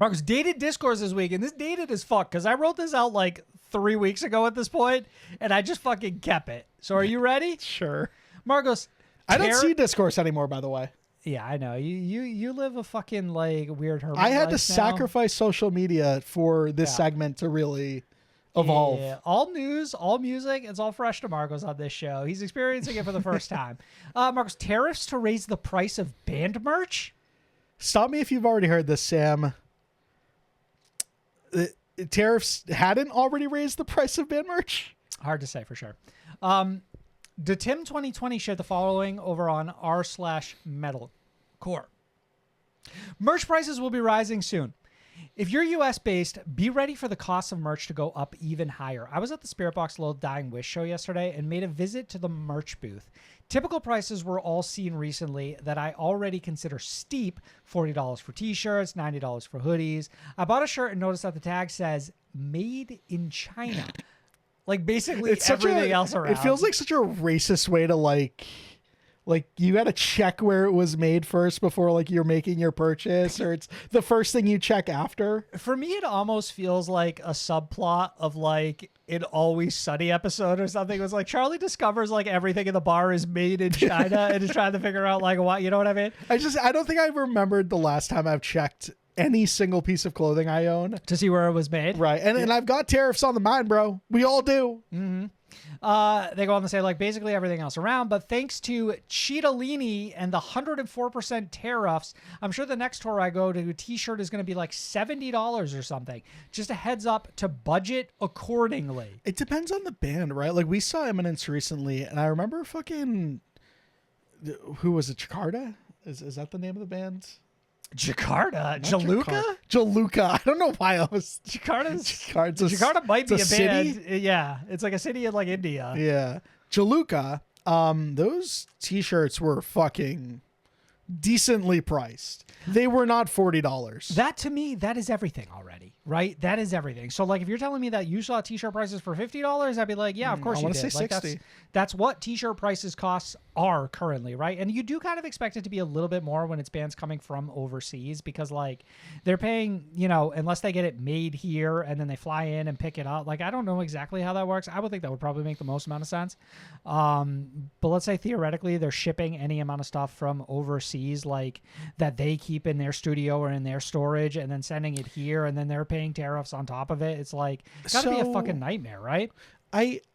Marcus, dated discourse this week, and this dated as fuck because I wrote this out like 3 weeks ago at this point, and I just fucking kept it. So are you ready? Sure. Marcos, I don't see discourse anymore, by the way. Yeah, I know. You live a fucking like weird hermit I had to life now. sacrifice social media for this segment to really evolve. Yeah. All news, all music, it's all fresh to Marcos on this show. He's experiencing it for the first time. Marcos, tariffs to raise the price of band merch? Stop me if you've already heard this, Sam. Tariffs hadn't already raised the price of band merch? Hard to say for sure. The Tim 2020 shared the following over on r/metalcore. Merch prices will be rising soon. If you're US based, be ready for the cost of merch to go up even higher. I was at the Spirit Box Little Dying Wish show yesterday and made a visit to the merch booth. Typical prices were all seen recently that I already consider steep. $40 for t-shirts, $90 for hoodies. I bought a shirt and noticed that the tag says made in China. Like basically everything else around. It feels like such a racist way to like you got to check where it was made first before like you're making your purchase, or it's the first thing you check after. For me, it almost feels like a subplot of like an Always Sunny episode or something. It was like Charli discovers like everything in the bar is made in China and is trying to figure out like what, you know what I mean? I don't think I remembered the last time I've checked any single piece of clothing I own To see where it was made. Right. And I've got tariffs on the mind, bro. We all do. They go on to say like basically everything else around, but thanks to Cheetolini and the 104% tariffs, I'm sure the next tour I go to, a t-shirt is going to be like $70 or something. Just a heads up to budget accordingly. It depends on the band, right? Like we saw Eminence recently, and I remember fucking, who was it? Jakarta? Is that the name of the band? Jakarta? Jaluka? Jaluka. I don't know why I was. Jakarta might be a city? band. Yeah. It's like a city in like India. Yeah. Jaluka. Those t-shirts were fucking decently priced. They were not $40. That to me, that is everything already, right? That is everything. So like if you're telling me that you saw t-shirt prices for $50, I'd be like, yeah, of course I you wanna did. say Like 60. that's what t-shirt prices costs are currently, right? And you do kind of expect it to be a little bit more when it's bands coming from overseas because like they're paying, you know, unless they get it made here and then they fly in and pick it up. Like I don't know exactly how that works. I would think that would probably make the most amount of sense. But let's say theoretically they're shipping any amount of stuff from overseas like that they keep in their studio or in their storage and then sending it here and then they're paying tariffs on top of it. It's like it's gotta be a fucking nightmare, right?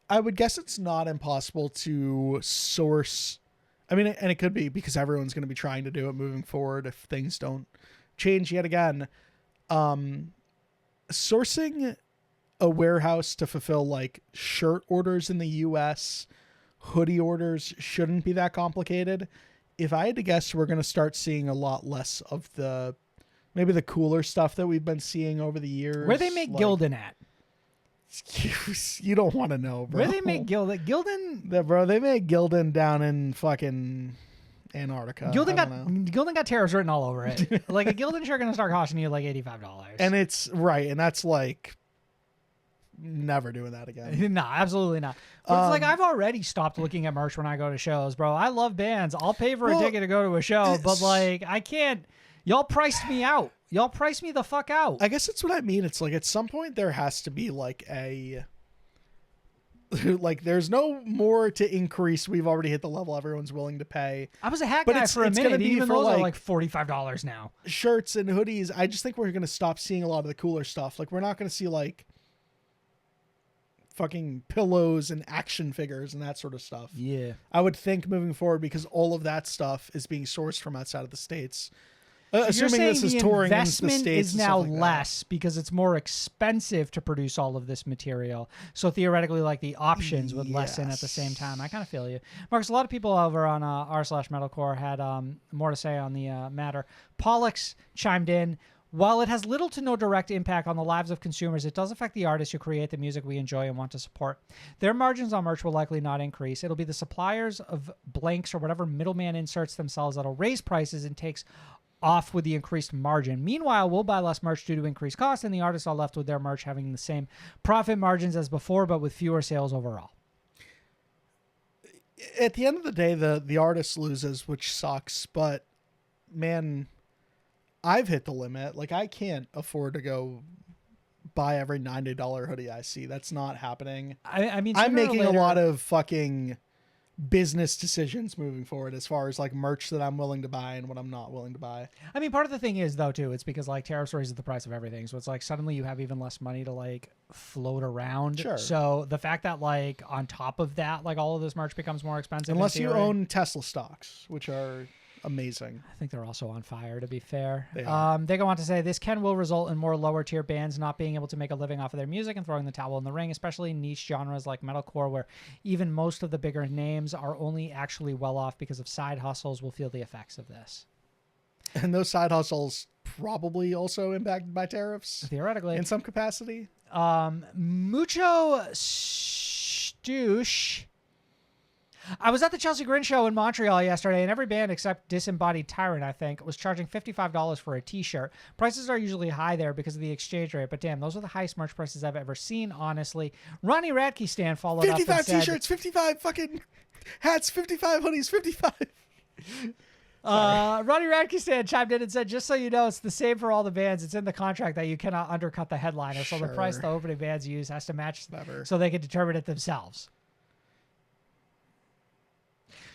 I would guess it's not impossible to source. I mean, and it could be because everyone's going to be trying to do it moving forward if things don't change yet again. Sourcing a warehouse to fulfill like shirt orders in the US, hoodie orders shouldn't be that complicated. If I had to guess, we're going to start seeing a lot less of maybe the cooler stuff that we've been seeing over the years. Where they make like, Gildan at? You don't want to know, bro. Where they make Gildan? Bro, they made Gildan down in fucking Antarctica. Gildan got tariffs written all over it. Like a Gildan shirt gonna start costing you like $85. And it's right, and that's like never doing that again. No, absolutely not. But it's like I've already stopped looking at merch when I go to shows, bro. I love bands. I'll pay for a ticket to go to a show, but like I can't. Y'all priced me out. Y'all priced me the fuck out. I guess that's what I mean. It's like at some point there has to be like Like, there's no more to increase. We've already hit the level everyone's willing to pay. I was a hat But guy it's for a gonna minute. be Even for, those are like, like $45 now. Shirts and hoodies. I just think we're going to stop seeing a lot of the cooler stuff. Like, we're not going to see, like, fucking pillows and action figures and that sort of stuff. Yeah. I would think moving forward, because all of that stuff is being sourced from outside of the States. Assuming this is touring into the investment States is and now stuff like that. less because it's more expensive to produce all of this material. So theoretically, like, the options would lessen at the same time. I kind of feel you, Marcus. A lot of people over on r/metalcore had more to say on the matter. Pollux chimed in. While it has little to no direct impact on the lives of consumers, it does affect the artists who create the music we enjoy and want to support. Their margins on merch will likely not increase. It'll be the suppliers of blanks or whatever middleman inserts themselves that'll raise prices and takes off with the increased margin. Meanwhile, we'll buy less merch due to increased costs, and the artists are left with their merch having the same profit margins as before, but with fewer sales overall. At the end of the day, the artist loses, which sucks, but man, I've hit the limit. Like, I can't afford to go buy every $90 hoodie I see. That's not happening. I mean, I'm sooner or making later- a lot of fucking business decisions moving forward as far as like merch that I'm willing to buy and what I'm not willing to buy. I mean, part of the thing is, though, too, it's because, like, tariffs raises the price of everything. So it's like suddenly you have even less money to, like, float around. Sure. So the fact that, like, on top of that, like, all of this merch becomes more expensive. in Unless you theory- own Tesla stocks, which are amazing. I think they're also on fire, to be fair. They are. They go on to say this will result in more lower tier bands not being able to make a living off of their music and throwing the towel in the ring, especially in niche genres like metalcore, where even most of the bigger names are only actually well off because of side hustles will feel the effects of this. And those side hustles probably also impacted by tariffs Theoretically. in some capacity. Mucho Stoosh. I was at the Chelsea Grin show in Montreal yesterday, and every band except Disembodied Tyrant, I think, was charging $55 for a t-shirt. Prices are usually high there because of the exchange rate, but damn, those are the highest merch prices I've ever seen, honestly. Ronnie Radke Stan followed up and 55 said... t-shirts, 55 fucking hats, 55 hoodies, 55. Ronnie Radke Stan chimed in and said, just so you know, it's the same for all the bands. It's in the contract that you cannot undercut the headliner, so the price Sure. the opening bands use has to match Never. so they can determine it themselves.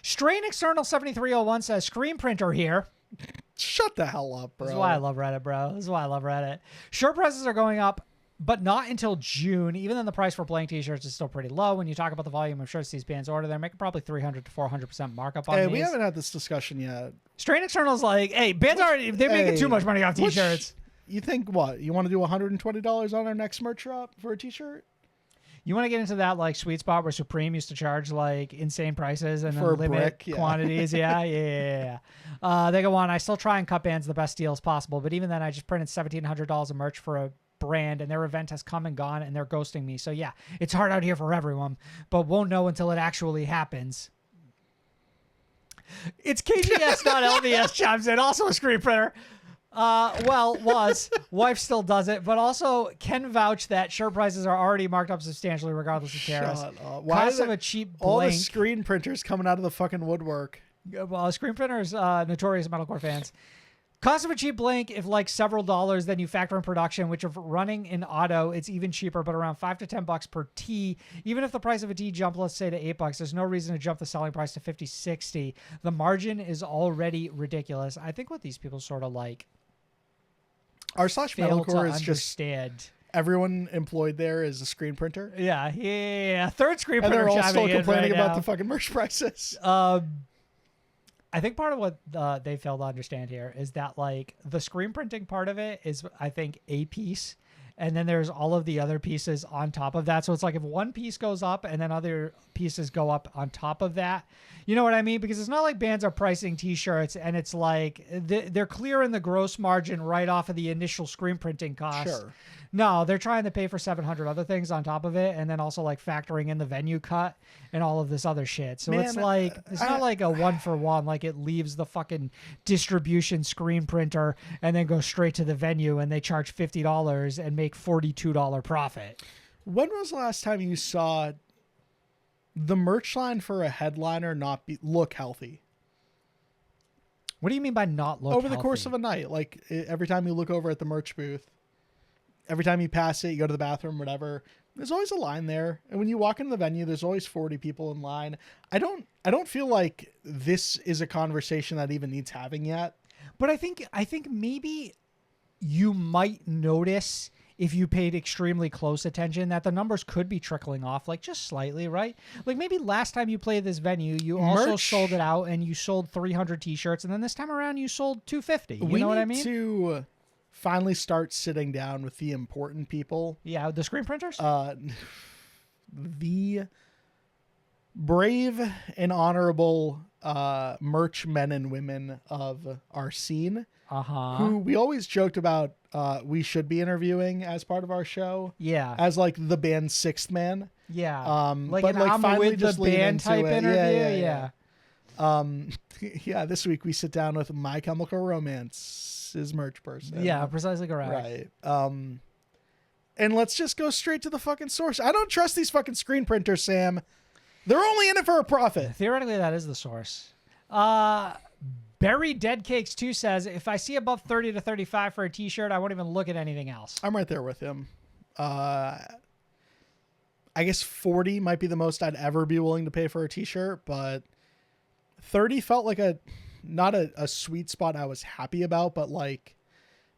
Strain External 7301 says, screen printer here. Shut the hell up, bro. This is why I love Reddit, bro. This is why I love Reddit. Shirt prices are going up, but not until June. Even then, the price for blank t-shirts is still pretty low. When you talk about the volume of shirts these bands order, they're making probably 300 to 400% markup on Hey, these. we haven't had this discussion yet. Strain External is like, hey, bands already, they're making Hey, too much money off t-shirts. You think what? You want to do $120 on our next merch drop for a t-shirt? You want to get into that like sweet spot where Supreme used to charge like insane prices and For a then limit brick, yeah. quantities. Yeah. They go on. I still try and cut bands the best deals possible, but even then, I just printed $1,700 of merch for a brand, and their event has come and gone, and they're ghosting me. So yeah, it's hard out here for everyone, but won't know until it actually happens. It's KGS.LVS chimes in, also a screen printer. Wife still does it, but also can vouch that shirt prices are already marked up substantially regardless of tariffs. Shut up. Cost is of it a cheap all the blank. screen printers coming out of the fucking woodwork? Well, screen printers, notorious metalcore fans. Cost of a cheap blank, if like several dollars, then you factor in production, which if running in auto, it's even cheaper, but around $5 to $10 per tee. Even if the price of a tee jumped, let's say to $8, there's no reason to jump the selling price to 50, 60. The margin is already ridiculous. I think what these people sort of like Our / fail to metalcore is just understand. everyone employed there is a screen printer. Yeah. Third screen And printer they're all chiming still in complaining right about now. the fucking merch prices. I think part of what they fail to understand here is that like the screen printing part of it is, I think, a piece. And then there's all of the other pieces on top of that. So it's like if one piece goes up and then other pieces go up on top of that, you know what I mean? Because it's not like bands are pricing t-shirts and it's like they're clearing the gross margin right off of the initial screen printing cost. Sure. No, they're trying to pay for 700 other things on top of it, and then also like factoring in the venue cut and all of this other shit. So it's Man, like it's not like a one for one. Like it leaves the fucking distribution screen printer and then goes straight to the venue, and they charge $50 and make $42 profit. When was the last time you saw the merch line for a headliner not look healthy? What do you mean by not look Over the course healthy? of a night, like every time you look over at the merch booth, every time you pass it, you go to the bathroom, whatever, There's always a line there. And when you walk into the venue, there's always 40 people in line. I don't feel like this is a conversation that even needs having yet. But I think maybe you might notice if you paid extremely close attention that the numbers could be trickling off, like just slightly, right? Like maybe last time you played this venue, you also sold it out and you sold 300 t-shirts, and then this time around you sold 250. You know what I mean? We need to finally start sitting down with the important people. Yeah, the screen printers? The brave and honorable merch men and women of our scene, who we always joked about we should be interviewing as part of our show. Yeah. As like the band's sixth man. Yeah. But an like I'm finally with just the lean band into type it. interview. Yeah. This week we sit down with My Chemical Romance's merch person. Yeah, precisely correct. Right. And let's just go straight to the fucking source. I don't trust these fucking screen printers, Sam. They're only in it for a profit. Theoretically, that is the source. Buried Dead Cakes 2 says, if I see above 30 to 35 for a t-shirt, I won't even look at anything else. I'm right there with him. I guess 40 might be the most I'd ever be willing to pay for a t-shirt, but 30 felt like not a sweet spot I was happy about, but like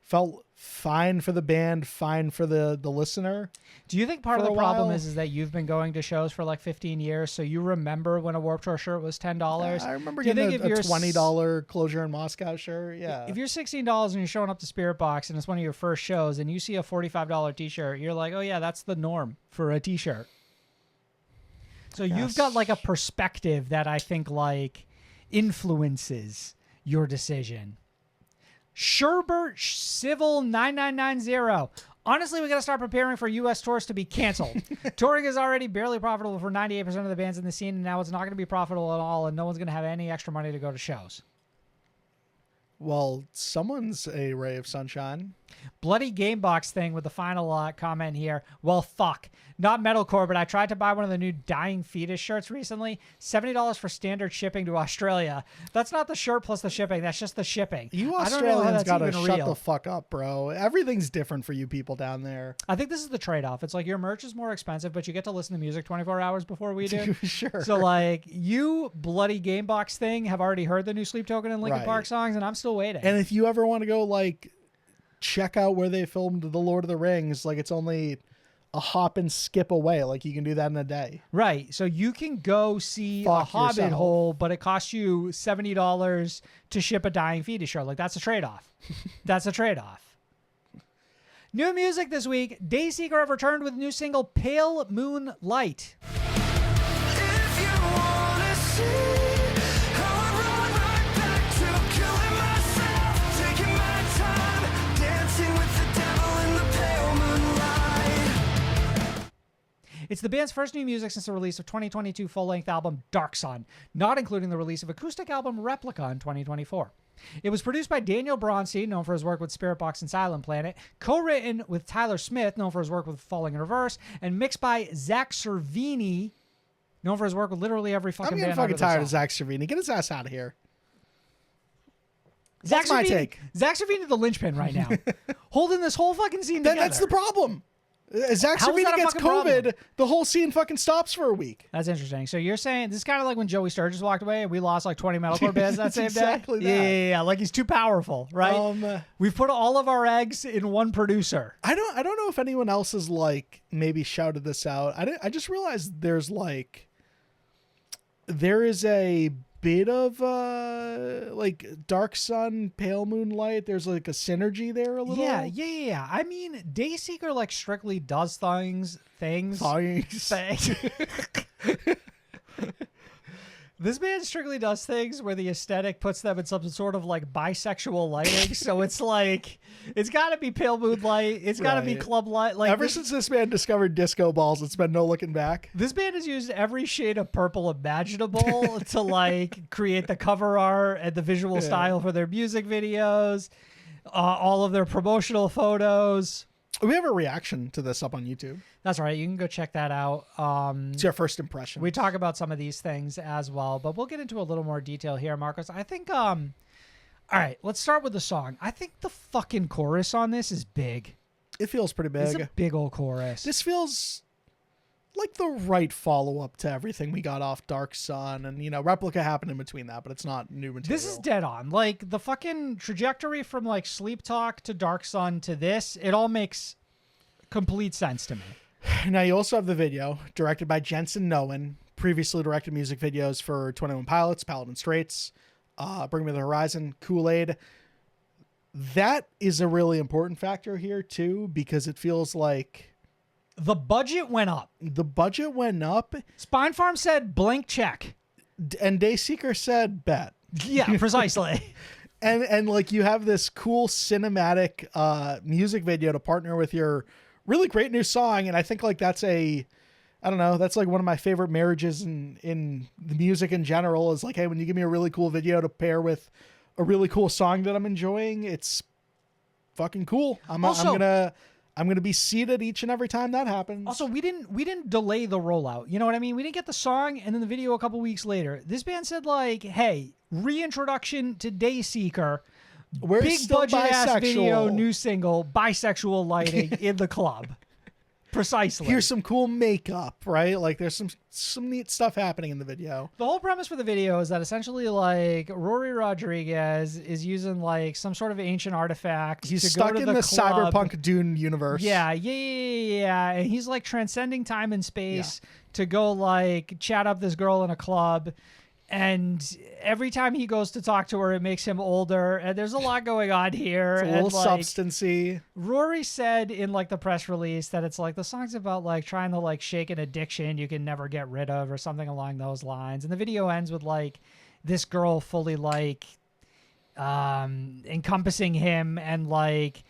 felt fine for the band, fine for the listener. Do you think part of the problem is that you've been going to shows for like 15 years, so you remember when a Warped Tour shirt was $10? I remember getting a $20 Closure in Moscow shirt. Yeah. If you're $16 and you're showing up to Spirit Box and it's one of your first shows and you see a $45 t-shirt, you're like, oh yeah, that's the norm for a t-shirt. So you've got like a perspective that I think like influences your decision. Sherbert Civil 9990. Honestly, we got to start preparing for U.S. tours to be canceled. Touring is already barely profitable for 98% of the bands in the scene, and now it's not going to be profitable at all, and no one's going to have any extra money to go to shows. Well, someone's a ray of sunshine. Bloody Gamebox thing with the final comment here. Well, fuck. Not metalcore, but I tried to buy one of the new Dying Fetus shirts recently. $70 for standard shipping to Australia. That's not the shirt plus the shipping. That's just the shipping. You I don't know how Australians that's gotta even shut real. the fuck up, bro. Everything's different for you people down there. I think this is the trade-off. It's like your merch is more expensive, but you get to listen to music 24 hours before we do. Sure. So like you Bloody Gamebox thing have already heard the new Sleep Token and Linkin Park songs, and I'm still waiting. And if you ever want to go like check out where they filmed The Lord of the Rings, like it's only a hop and skip away. Like you can do that in a day. Right. So you can go see a Hobbit hole, but it costs you $70 to ship a Dying Fetus shirt. Like that's a trade-off. That's a trade-off. New music this week. Dayseeker have returned with new single Pale Moonlight. If you wanna see how I run right back to killing myself, taking my time, dancing with the devil in the pale moonlight. It's the band's first new music since the release of 2022 full-length album Dark Sun, not including the release of acoustic album Replica in 2024. It was produced by Daniel Bronstein, known for his work with Spirit Box and Silent Planet, co-written with Tyler Smith, known for his work with Falling in Reverse, and mixed by Zach Cervini, known for his work with literally every fucking band. I'm getting fucking tired of Zach Cervini. Get his ass out of here. That's my take. Zach Cervini, the linchpin right now, holding this whole fucking scene together. That's the problem. Zach How is that Cervini a gets fucking COVID, problem? the whole scene fucking stops for a week. That's interesting. So you're saying this is kind of like when Joey Sturgis walked away and we lost like 20 metalcore bands that same exactly day? that. Yeah. Like he's too powerful, right? We've put all of our eggs in one producer. I don't know if anyone else has like maybe shouted this out. I just realized there is a bit of like Dark Sun, Pale Moonlight. There's like a synergy there a little. Yeah. I mean, Dayseeker like strictly does things. This band strictly does things where the aesthetic puts them in some sort of like bisexual lighting. So it's like, it's got to be Pale Moonlight. It's got to be Club Light. Like ever since this band discovered disco balls, it's been no looking back. This band has used every shade of purple imaginable to like create the cover art and the visual style for their music videos, all of their promotional photos. We have a reaction to this up on YouTube. That's right. You can go check that out. It's your first impression. We talk about some of these things as well, but we'll get into a little more detail here, Marcos. I think, all right, let's start with the song. I think the fucking chorus on this is big. It feels pretty big. It's a big old chorus. This feels like the right follow-up to everything we got off Dark Sun, and Replica happened in between that, but it's not new material. This is dead on. Like the fucking trajectory from like Sleep Talk to Dark Sun to this, it all makes complete sense to me. Now you also have the video directed by Jensen Noen, previously directed music videos for 21 Pilots, Paladin Straits, Bring Me the Horizon, Kool-Aid. That is a really important factor here too, because it feels like The budget went up. Spine Farm said blank check. And Dayseeker said bet. Yeah, precisely. And like you have this cool cinematic music video to partner with your really great new song, and I think like that's that's like one of my favorite marriages in the music in general, is like, hey, when you give me a really cool video to pair with a really cool song that I'm enjoying, it's fucking cool. I'm gonna be seated each and every time that happens. Also, we didn't delay the rollout. You know what I mean? We didn't get the song and then the video a couple weeks later. This band said like, hey, reintroduction to Dayseeker. We're big still budget bisexual. ass video, new single, bisexual lighting in the club. Precisely. Here's some cool makeup, right? Like there's some neat stuff happening in the video. The whole premise for the video is that essentially like Rory Rodriguez is using like some sort of ancient artifact. He's to stuck go to in the club. cyberpunk Dune universe. Yeah. And he's like transcending time and space to go like chat up this girl in a club. And every time he goes to talk to her, it makes him older. And there's a lot going on here. It's a little and, like, substancy. Rory said in like the press release that it's like the song's about like trying to like shake an addiction you can never get rid of or something along those lines. And the video ends with like this girl fully like encompassing him and like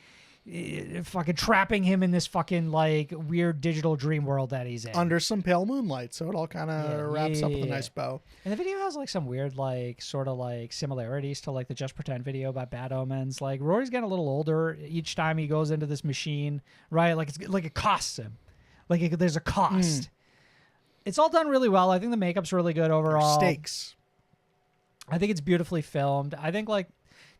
fucking trapping him in this fucking like weird digital dream world that he's in. Under some pale moonlight, so it all kind of wraps up with a nice bow. And the video has like some weird like sort of like similarities to like the Just Pretend video by Bad Omens. Like Rory's getting a little older each time he goes into this machine, right? Like it's like it costs him. Like there's a cost. It's all done really well. I think the makeup's really good overall. Stakes. I think it's beautifully filmed. I think like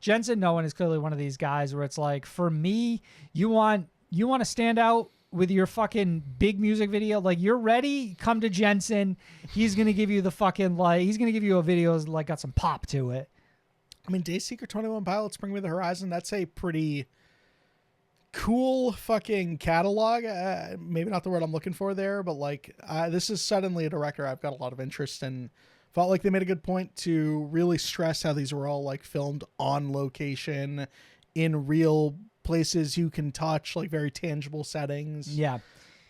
Jensen Noen is clearly one of these guys where it's like, for me, you want to stand out with your fucking big music video. Like you're ready, come to Jensen. He's going to give you the fucking like, he's going to give you a video that's like got some pop to it. I mean, Dayseeker, 21 Pilots, Bring Me the Horizon. That's a pretty cool fucking catalog. Maybe not the word I'm looking for there, but like this is suddenly a director I've got a lot of interest in. Felt like they made a good point to really stress how these were all like filmed on location in real places you can touch, like very tangible settings. Yeah.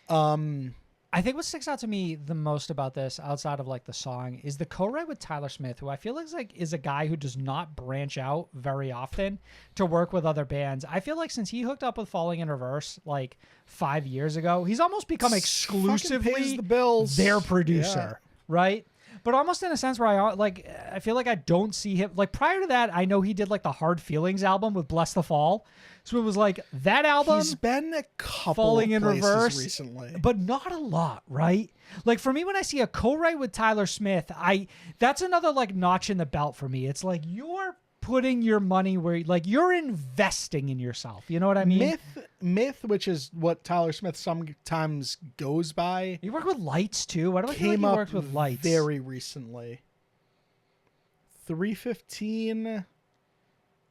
I think what sticks out to me the most about this, outside of like the song, is the co-write with Tyler Smith, who I feel like is a guy who does not branch out very often to work with other bands. I feel like since he hooked up with Falling in Reverse like 5 years ago, he's almost become exclusively pays the bills. their producer, right? But almost in a sense where I feel like I don't see him. Like prior to that, I know he did like the Hard Feelings album with Bless the Fall. So it was like that album. He's been a couple Falling of in places Reverse recently, but not a lot, right? Like for me, when I see a co-write with Tyler Smith, that's another like notch in the belt for me. It's like you're putting your money where, like, you're investing in yourself. You know what I mean? Myth, which is what Tyler Smith sometimes goes by. You work with Lights too. Why do I feel like you worked with Lights very recently? 315.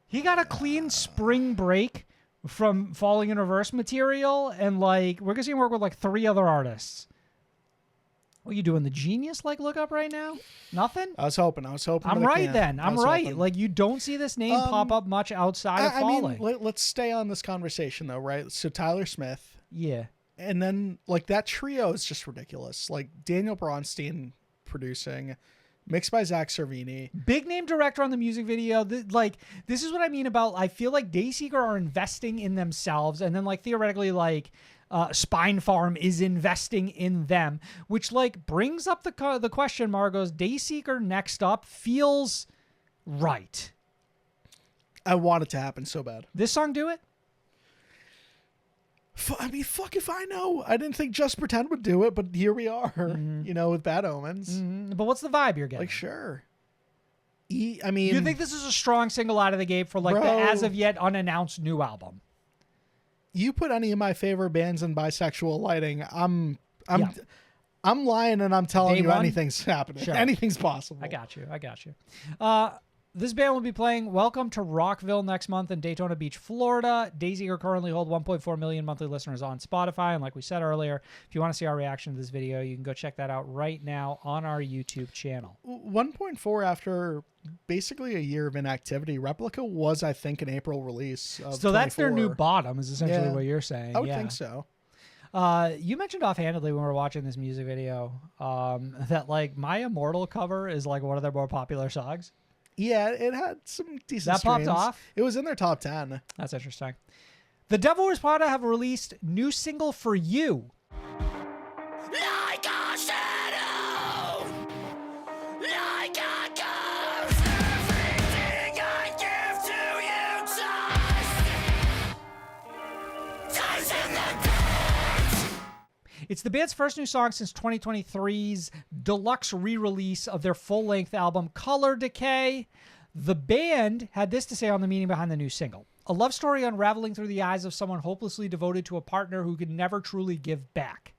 He got a clean spring break from Falling in Reverse material, and like we're gonna see him work with like 3 other artists. What are you doing? The Genius like look up right now? Nothing? I was hoping. I'm right then. I'm right. Hoping. Like you don't see this name pop up much outside of Falling. I mean, let's stay on this conversation though, right? So Tyler Smith. Yeah. And then like that trio is just ridiculous. Like Daniel Bronstein producing, mixed by Zach Cervini. Big name director on the music video. This is what I mean about, I feel like Dayseeker are investing in themselves, and then like theoretically like Spine Farm is investing in them, which like brings up the question, Margot's Dayseeker next up feels right. I want it to happen so bad. This song do it? I mean, fuck if I know. I didn't think Just Pretend would do it, but here we are, you know, with Bad Omens. But what's the vibe you're getting? Like, sure. I mean... You think this is a strong single out of the gate for like the as of yet unannounced new album? You put any of my favorite bands in bisexual lighting, I'm lying and I'm telling Day you one? anything's happening. Sure. Anything's possible. I got you. This band will be playing Welcome to Rockville next month in Daytona Beach, Florida. Dayseeker currently hold 1.4 million monthly listeners on Spotify. And like we said earlier, if you want to see our reaction to this video, you can go check that out right now on our YouTube channel. 1.4 after basically a year of inactivity. Replica was, I think, an April release. Of So that's their new 24. bottom, is essentially Yeah. what you're saying. I would yeah. think so. You mentioned offhandedly when we were watching this music video that like My Immortal cover is like one of their more popular songs. Yeah, it had some decent That popped streams. off? It was in their top 10. That's interesting. The Devil Wears Prada have released new single For You. Like a shadow, like a ghost. Everything I give to you dies in the dark. It's the band's first new song since 2023's deluxe re-release of their full-length album Color Decay. The band had this to say on the meaning behind the new single. A love story unraveling through the eyes of someone hopelessly devoted to a partner who could never truly give back.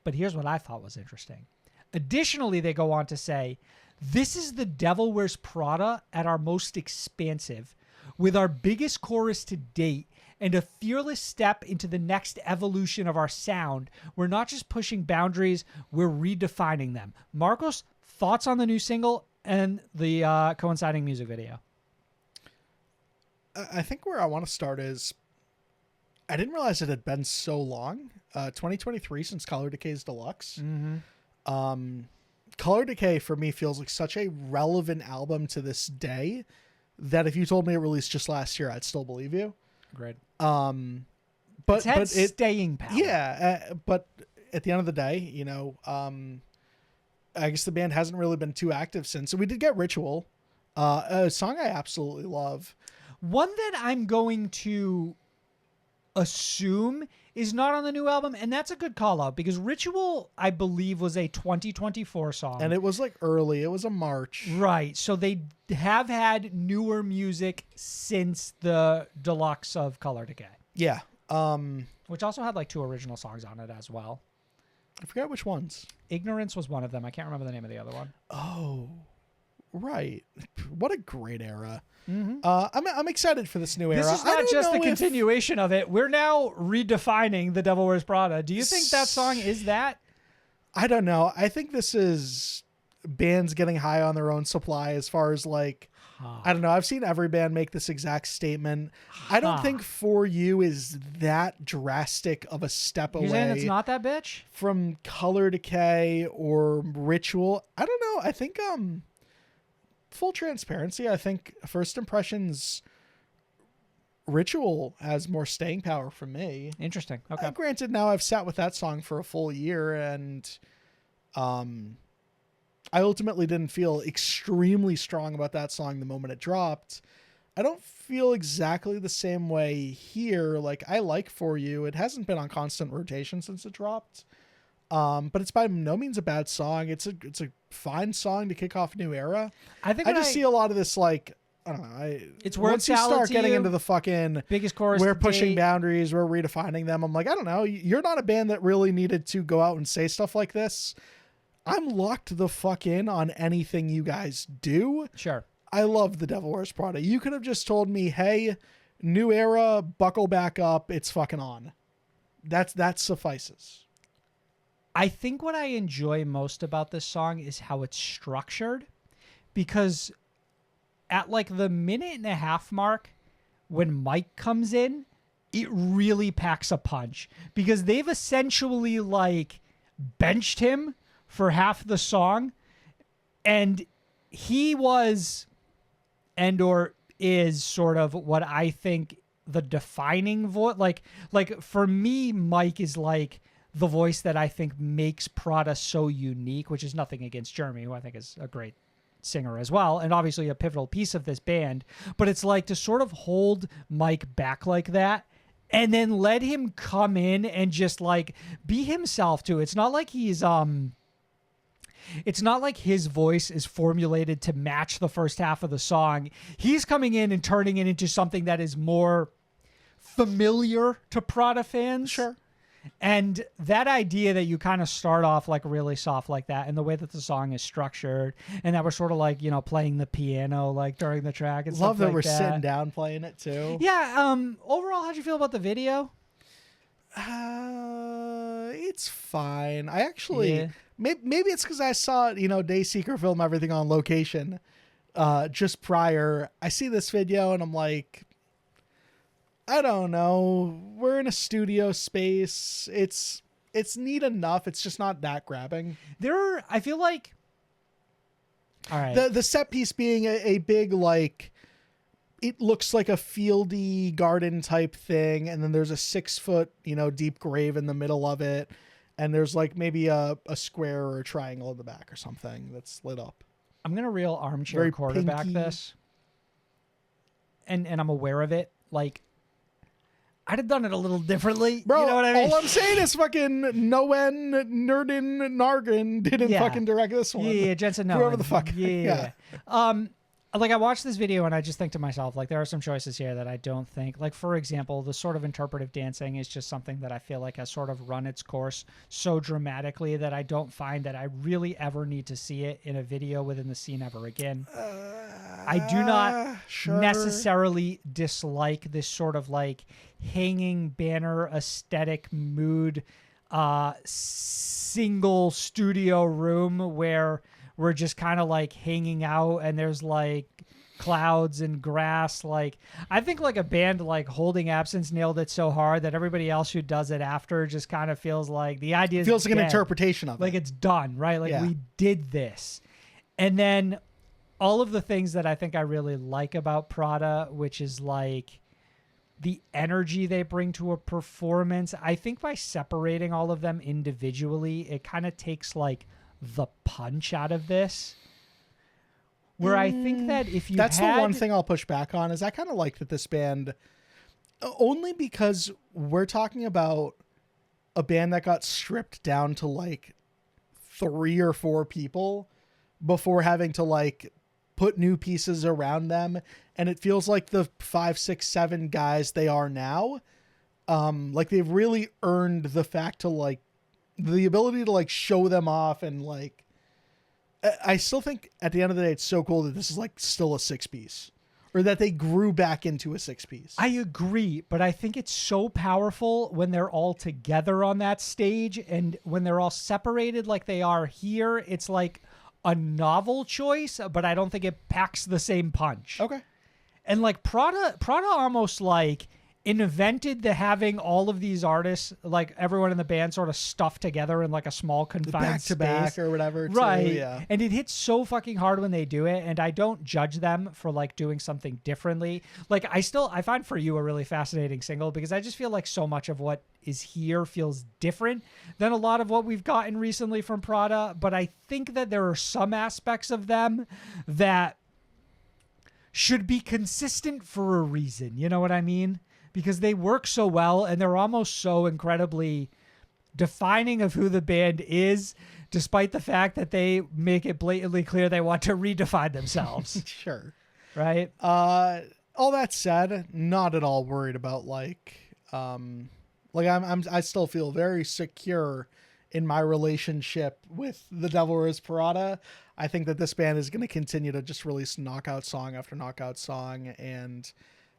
But here's what I thought was interesting. Additionally, they go on to say, this is the Devil Wears Prada at our most expansive, with our biggest chorus to date and a fearless step into the next evolution of our sound. We're not just pushing boundaries, we're redefining them. Marcos, thoughts on the new single and the coinciding music video? I think where I want to start is I didn't realize it had been so long. 2023 since Color Decay's Deluxe. Color Decay for me feels like such a relevant album to this day that if you told me it released just last year, I'd still believe you. Great. But It's had but it staying power. yeah, but at the end of the day, you know, I guess the band hasn't really been too active since. So we did get Ritual, a song I absolutely love. One that I'm going to assume is not on the new album, and that's a good call out because Ritual, I believe, was a 2024 song. And it was like early. It was a March. Right. So they have had newer music since the deluxe of Color Decay, Yeah. which also had like 2 original songs on it as well. I forgot which ones. Ignorance was one of them. I can't remember the name of the other one. Oh, right. What a great era. I'm excited for this new era. This is I not don't just a know if- continuation of it. We're now redefining The Devil Wears Prada. Do you think that song is that? I don't know. I think this is bands getting high on their own supply as far as like, I don't know. I've seen every band make this exact statement. I don't think For You is that drastic of a step You're saying away it's not that bitch? from Color Decay or Ritual. I don't know. I think, full transparency, I think First Impressions Ritual has more staying power for me. Interesting. Okay. Granted, now I've sat with that song for a full year, and I ultimately didn't feel extremely strong about that song the moment it dropped. I don't feel exactly the same way here. Like, I like For You. It hasn't been on constant rotation since it dropped. But it's by no means a bad song. It's a fine song to kick off a new era. I think I just see a lot of this, like, I don't know. It's word once you salad start to getting you. into the fucking Biggest chorus we're to pushing date. boundaries, we're redefining them. I'm like, I don't know. You're not a band that really needed to go out and say stuff like this. I'm locked the fuck in on anything you guys do. Sure. I love The Devil Wears Prada. You could have just told me, hey, new era, buckle back up. It's fucking on. That suffices. I think what I enjoy most about this song is how it's structured, because at like the 1.5 minute mark when Mike comes in, it really packs a punch because they've essentially like benched him for half the song, and he was and or is sort of what I think the defining voice. Like for me, Mike is like the voice that I think makes Prada so unique, which is nothing against Jeremy, who I think is a great singer as well, and obviously a pivotal piece of this band. But it's like to sort of hold Mike back like that and then let him come in and just like be himself too. It's not like he's it's not like his voice is formulated to match the first half of the song. He's coming in and turning it into something that is more familiar to Prada fans. Sure. And that idea that you kind of start off like really soft like that, and the way that the song is structured, and that we're sort of like, you know, playing the piano like during the track and Love stuff that like we're that. sitting down playing it too. Yeah. Overall, how'd you feel about the video? It's fine. I actually Yeah. maybe it's because I saw, you know, Dayseeker film everything on location just prior. I see this video and I'm like, I don't know. We're in a studio space. It's neat enough. It's just not that grabbing. I feel like, all right. The set piece being a big, like, it looks like a fieldy garden type thing, and then there's a 6-foot, you know, deep grave in the middle of it, and there's like maybe a square or a triangle in the back or something that's lit up. I'm gonna real armchair Very quarterback pinky. this, and I'm aware of it. Like, I'd have done it a little differently. Bro, you know what I mean? all I'm saying is fucking Noen Nerdin Nargin didn't Yeah. fucking direct this one. Yeah, Jensen, no. Whoever the fuck. Yeah. Like, I watched this video and I just think to myself, like, there are some choices here that I don't think, like, for example, the sort of interpretive dancing is just something that I feel like has sort of run its course so dramatically that I don't find that I really ever need to see it in a video within the scene ever again. I do not sure. necessarily dislike this sort of like hanging banner aesthetic mood, single studio room where we're just kind of like hanging out and there's like clouds and grass. Like, I think like a band like Holding Absence nailed it so hard that everybody else who does it after just kind of feels like the idea is Feels like an dead. interpretation of Like, it. it's done, right? Like, Yeah. we did this. And then all of the things that I think I really like about Prada, which is like the energy they bring to a performance. I think by separating all of them individually, it kind of takes like the punch out of this. Where I think that if you That's had, the one thing I'll push back on is I kind of like that this band, only because we're talking about a band that got stripped down to like 3 or 4 people before having to like put new pieces around them. And it feels like the 5, 6, 7 guys they are now, like they've really earned the fact to like the ability to like show them off. And like, I still think at the end of the day, it's so cool that this is like still a 6-piece, or that they grew back into a 6-piece. I agree, but I think it's so powerful when they're all together on that stage, and when they're all separated like they are here, it's like a novel choice, but I don't think it packs the same punch. Okay. And like Prada almost like invented the having all of these artists, like everyone in the band sort of stuffed together in like a small confined Back to back space. or whatever. too, Right. Yeah. And it hits so fucking hard when they do it. And I don't judge them for like doing something differently. Like, I find For You a really fascinating single, because I just feel like so much of what is here feels different than a lot of what we've gotten recently from Prada. But I think that there are some aspects of them that should be consistent for a reason. You know what I mean? Because they work so well and they're almost so incredibly defining of who the band is, despite the fact that they make it blatantly clear they want to redefine themselves. Sure. Right? All that said, not at all worried about like I still feel very secure in my relationship with The Devil Wears Prada. I think that this band is going to continue to just release knockout song after knockout song, and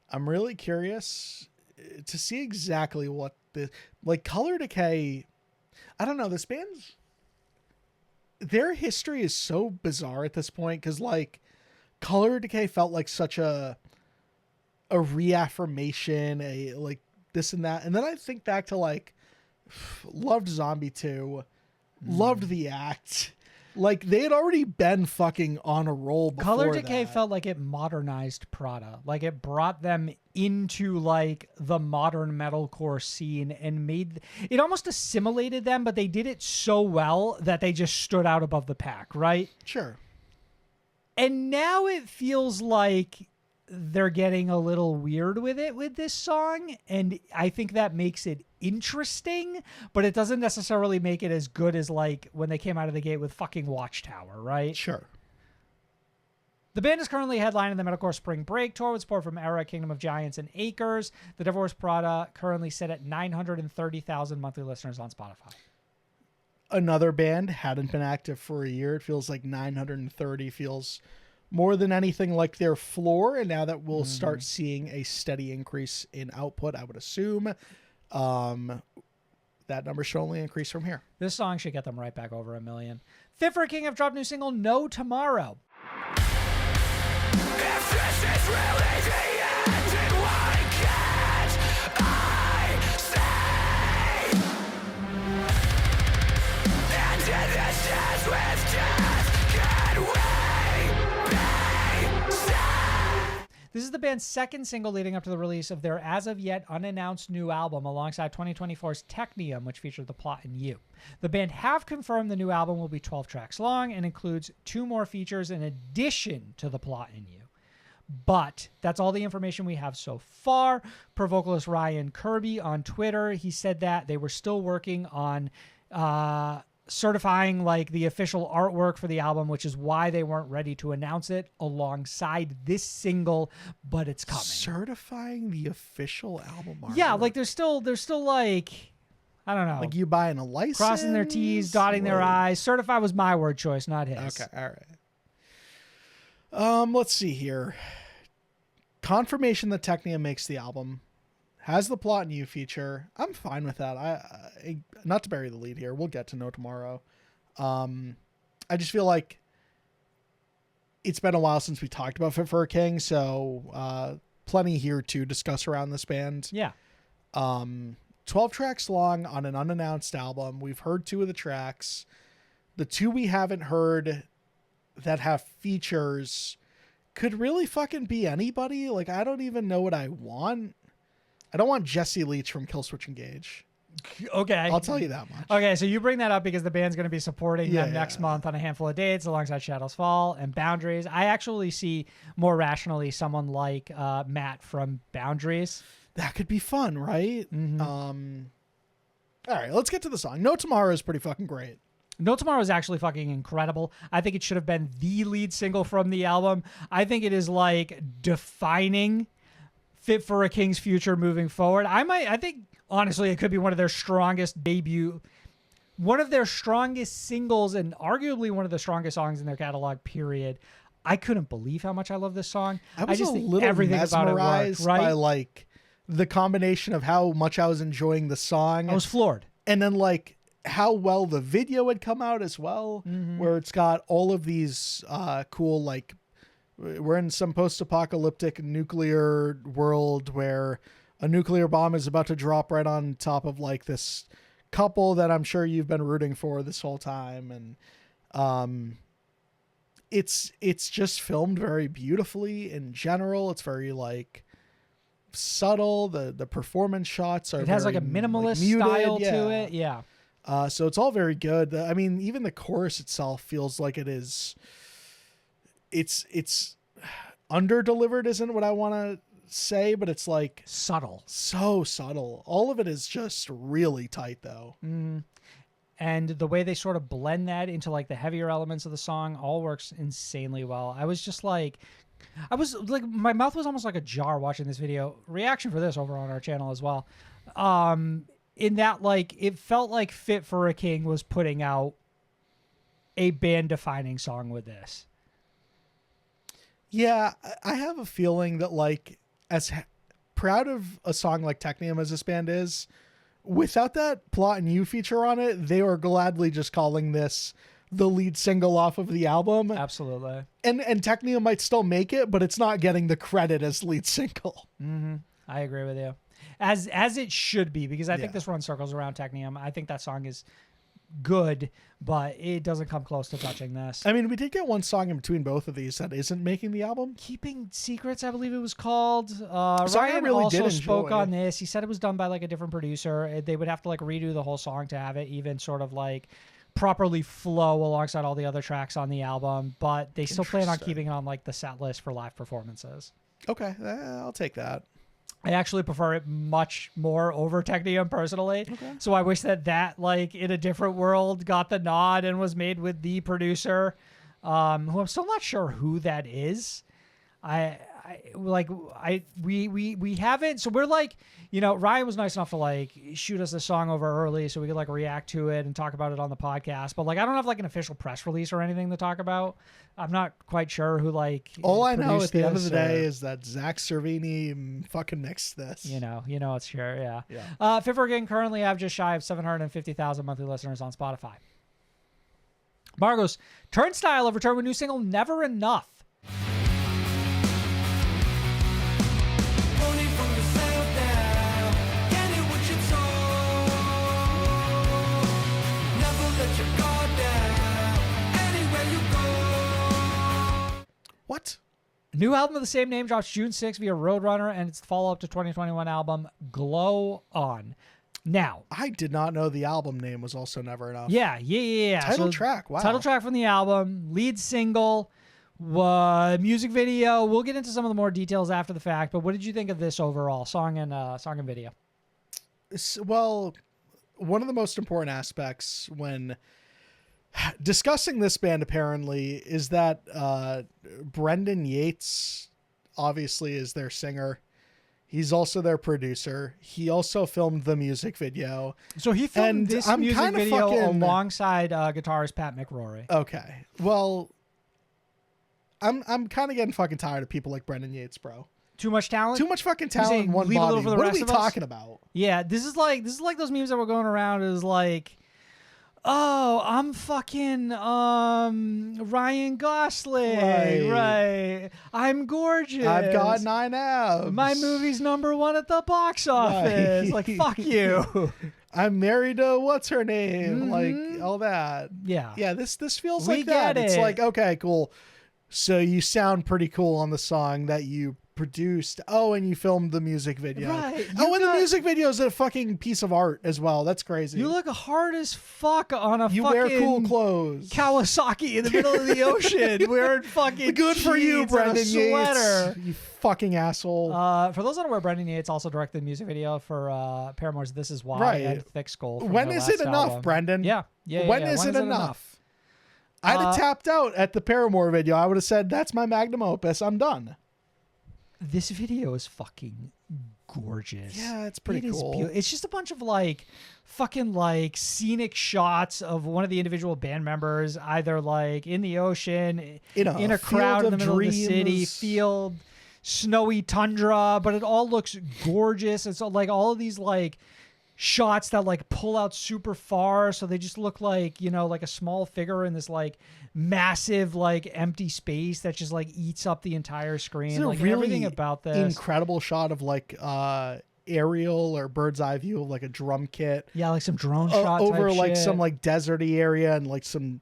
I'm really curious to see exactly what the like Color Decay. I don't know, this band's their history is so bizarre at this point, because like Color Decay felt like such a reaffirmation, a like this and that, and then I think back to like loved Zombie 2, loved The Act. Like, they had already been fucking on a roll before Color Decay that. felt like it modernized Prada. Like, it brought them into like the modern metalcore scene and made it almost assimilated them, but they did it so well that they just stood out above the pack, right? Sure. And now it feels like they're getting a little weird with it with this song, and I think that makes it interesting, but it doesn't necessarily make it as good as like when they came out of the gate with fucking Watchtower, right? Sure. The band is currently headlining the Metalcore Spring Break Tour with support from Era, Kingdom of Giants, and Acres. The Devil Wears Prada currently sit at 930,000 monthly listeners on Spotify. Another band hadn't been active for a year. It feels like 930 feels more than anything like their floor. And now that we'll start seeing a steady increase in output, I would assume that number should only increase from here. This song should get them right back over 1 million. Fit for a King have dropped new single No Tomorrow. If this is really the end, then why can't I stay? And in this dance with death, can we be sad? This is the band's second single leading up to the release of their as of yet unannounced new album alongside 2024's Technium, which featured The Plot and You. The band have confirmed the new album will be 12 tracks long and includes 2 more features in addition to The Plot and You. But that's all the information we have so far. Per vocalist Ryan Kirby on Twitter, he said that they were still working on certifying like the official artwork for the album, which is why they weren't ready to announce it alongside this single, but it's coming. Certifying the official album art. Yeah, like they're still like, I don't know. Like you buying a license? Crossing their T's, dotting their I's. Certify was my word choice, not his. Okay, all right. Let's see here. Confirmation that Technium makes the album. Has The Plot and You feature. I'm fine with that. I not to bury the lead here. We'll get to know tomorrow. I just feel like it's been a while since we talked about Fit for a King, so plenty here to discuss around this band. Yeah. 12 tracks long on an unannounced album. We've heard 2 of the tracks. The 2 we haven't heard that have features could really fucking be anybody. Like, I don't even know what I want. I don't want Jesse Leach from Killswitch Engage. Okay. I'll tell you that much. Okay, so you bring that up because the band's going to be supporting them next month on a handful of dates alongside Shadows Fall and Boundaries. I actually see more rationally someone like Matt from Boundaries. That could be fun, right? Mm-hmm. All right, let's get to the song. No Tomorrow is pretty fucking great. No Tomorrow is actually fucking incredible. I think it should have been the lead single from the album. I think it is like defining Fit for a King's future moving forward. I think honestly it could be one of their strongest one of their strongest singles and arguably one of the strongest songs in their catalog, period. I couldn't believe how much I love this song. I just a think little everything about it mesmerized worked, right? by like the combination of how much I was enjoying the song. I was floored. And then like how well the video had come out as well, where it's got all of these cool, like, we're in some post-apocalyptic nuclear world where a nuclear bomb is about to drop right on top of like this couple that I'm sure you've been rooting for this whole time. And it's just filmed very beautifully in general. It's very like subtle. The performance shots are It has very, like a minimalist muted. style Yeah. to it. Yeah. So it's all very good. I mean, even the chorus itself feels like it's under-delivered isn't what I want to say, but it's like Subtle. so subtle. All of it is just really tight though. And the way they sort of blend that into like the heavier elements of the song all works insanely well. I was like, my mouth was almost like a jar watching this video. Reaction for this over on our channel as well. In that, like, it felt like Fit for a King was putting out a band-defining song with this. Yeah, I have a feeling that like as proud of a song like Technium as this band is, without that Plot and You feature on it, they are gladly just calling this the lead single off of the album. Absolutely. And Technium might still make it, but it's not getting the credit as lead single. I agree with you. As it should be, because I think this runs circles around Technium. I think that song is good, but it doesn't come close to touching this. I mean, we did get one song in between both of these that isn't making the album. Keeping Secrets, I believe it was called. I Ryan really also did spoke enjoy. on this. He said it was done by like a different producer. They would have to like redo the whole song to have it even sort of like properly flow alongside all the other tracks on the album, but they still plan on Interesting. keeping it on like the set list for live performances. Okay, I'll take that. I actually prefer it much more over Technium personally. So I wish that like in a different world got the nod and was made with the producer. who I'm still not sure who that is. We haven't, so we're like, Ryan was nice enough to like shoot us the song over early so we could like react to it and talk about it on the podcast, but like I don't have like an official press release or anything to talk about. I'm not quite sure who like all I know at the end of the produced day this is that Zach Cervini fucking mixed this. it's sure, yeah. Yeah. Fit for Again currently have just shy of 750,000 monthly listeners on Spotify. Margos, Turnstile have returned with new single Never Enough. Running from yourself now. Getting what you told. Never let your guard down. Anywhere you go. What? New album of the same name drops June 6th via Roadrunner, and it's the follow-up to 2021 album Glow On. Now, I did not know the album name was also Never Enough. yeah. Title track, wow. Title track from the album, lead single, music video. We'll get into some of the more details after the fact, but what did you think of this overall song and video? Well, one of the most important aspects when discussing this band apparently is that Brendan Yates obviously is their singer. He's also their producer. He also filmed the music video. So he filmed And this I'm music kinda video fucking- alongside guitarist Pat McRory. Okay. Well, I'm kind of getting fucking tired of people like Brendan Yates, bro. Too much talent? Too much fucking saying talent in one leave a little body. for the What are rest we of us? talking about? Yeah, this is like those memes that were going around is like, oh, I'm fucking Ryan Gosling, right? I'm gorgeous. I've got 9 abs. My movie's #1 at the box office. Right. Like, fuck you. I'm married to what's her name, like all that. Yeah. Yeah, this feels We like that. get It's it. like, okay, cool. So you sound pretty cool on the song that you produced. Oh, and you filmed the music video. Right. Oh, You and got- the music video is a fucking piece of art as well. That's crazy. You look hard as fuck on a You fucking wear cool clothes. Kawasaki in the middle of the ocean wearing fucking Good for you, jeans and a Brendan sweater. Yates. You fucking asshole. For those unaware, Brendan Yates also directed the music video for Paramore's "This Is Why" Right. and "Thick Skull." from When their is it last enough, album. Brendan? Yeah. When is it enough? I'd have tapped out at the Paramore video. I would have said, that's my magnum opus. I'm done. This video is fucking gorgeous. Yeah, it's pretty It is cool. It's just a bunch of like fucking like scenic shots of one of the individual band members, either like in the ocean, In a crowd field in the of middle of the city, dreams. field, snowy tundra, but it all looks gorgeous. It's all, like all of these like shots that like pull out super far, so they just look like, like a small figure in this like massive like empty space that just like eats up the entire screen. It's a Like really everything about this. incredible shot of like aerial or bird's eye view of like a drum kit Yeah, like some drone shot over type like shit. some like deserty area and like some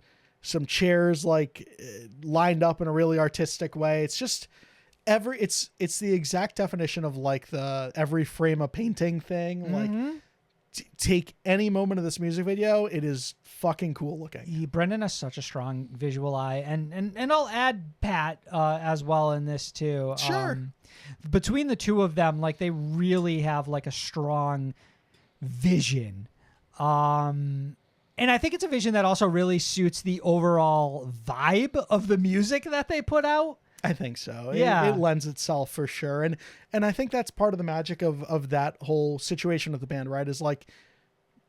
chairs like lined up in a really artistic way. It's just it's the exact definition of like the every frame a painting thing. Mm-hmm. Like take any moment of this music video, it is fucking cool looking. Brendan has such a strong visual eye, and I'll add Pat as well in this too. Sure. Between the two of them, like they really have like a strong vision. And I think it's a vision that also really suits the overall vibe of the music that they put out. I think so. Yeah. It lends itself for sure. And I think that's part of the magic of that whole situation with the band, right? Is like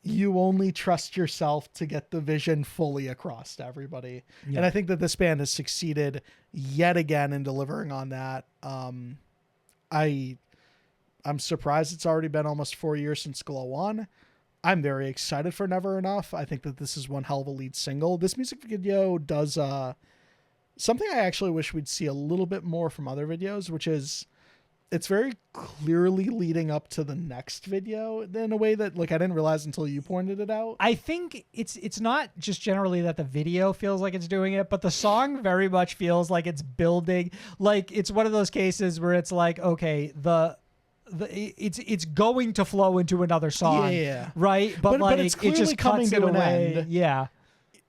you only trust yourself to get the vision fully across to everybody. Yeah. And I think that this band has succeeded yet again in delivering on that. I'm surprised it's already been almost 4 years since Glow On. I'm very excited for Never Enough. I think that this is one hell of a lead single. This music video does something I actually wish we'd see a little bit more from other videos, which is it's very clearly leading up to the next video in a way that like I didn't realize until you pointed it out. I think it's not just generally that the video feels like it's doing it, but the song very much feels like it's building. Like it's one of those cases where it's like, okay, it's going to flow into another song, Yeah. right? But like it's it clearly just coming cuts to it an away. end. Yeah.